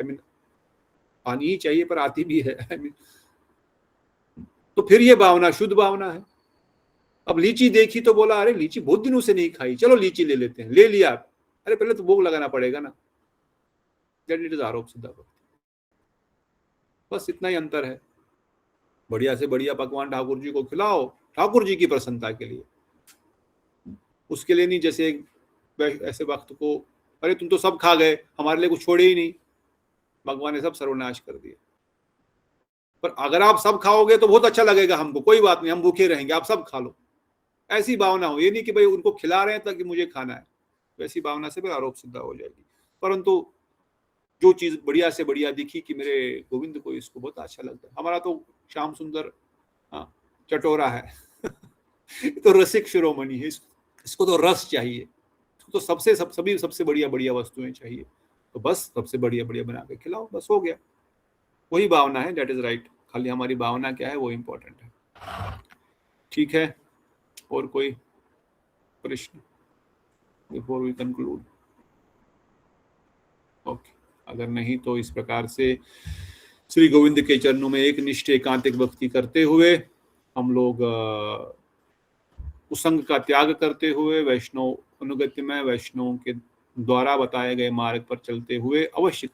[SPEAKER 2] आनी ही चाहिए पर आती भी है। तो फिर ये भावना शुद्ध भावना है। अब लीची देखी तो बोला अरे लीची बहुत दिनों से नहीं खाई, चलो लीची ले लेते हैं, ले लिया, अरे पहले तो भोग लगाना पड़ेगा ना। दैट इट इज आरोप सिद्धा भक्ति। बस इतना ही अंतर है। बढ़िया से बढ़िया पकवान ठाकुर जी को खिलाओ, ठाकुर जी की प्रसन्नता के लिए, उसके लिए नहीं। जैसे ऐसे वक्त को, अरे तुम तो सब खा गए, हमारे लिए कुछ छोड़े ही नहीं, भगवान ने सब सर्वनाश कर दिया। पर अगर आप सब खाओगे तो बहुत अच्छा लगेगा हमको, कोई बात नहीं, हम भूखे रहेंगे, आप सब खा लो। ऐसी भावना हो, ये नहीं कि भाई उनको खिला रहे हैं ताकि मुझे खाना है। वैसी भावना से फिर आरोप सिद्धा हो जाएगी। परंतु जो चीज बढ़िया से बढ़िया दिखी कि मेरे गोविंद को इसको बहुत अच्छा लगता है, हमारा तो श्याम सुंदर चटोरा है तो रसिक शिरोमणि है, इसको तो रस चाहिए, इसको तो सबसे बढ़िया वस्तुएं चाहिए। तो बस सबसे बढ़िया बना के खिलाओ, बस हो गया। वही भावना है, दैट इज राइट। खाली हमारी भावना क्या है वो इम्पोर्टेंट है। ठीक है, और कोई प्रश्न बिफोर वी कंक्लूड? ओके, अगर नहीं तो इस प्रकार से श्री गोविंद के चरणों में एक निष्ठ एकांतिक भक्ति करते हुए हम लोग कुसंग का त्याग करते हुए वैष्णव अनुगत्य में, वैष्णव के द्वारा बताए गए मार्ग पर चलते हुए अवश्य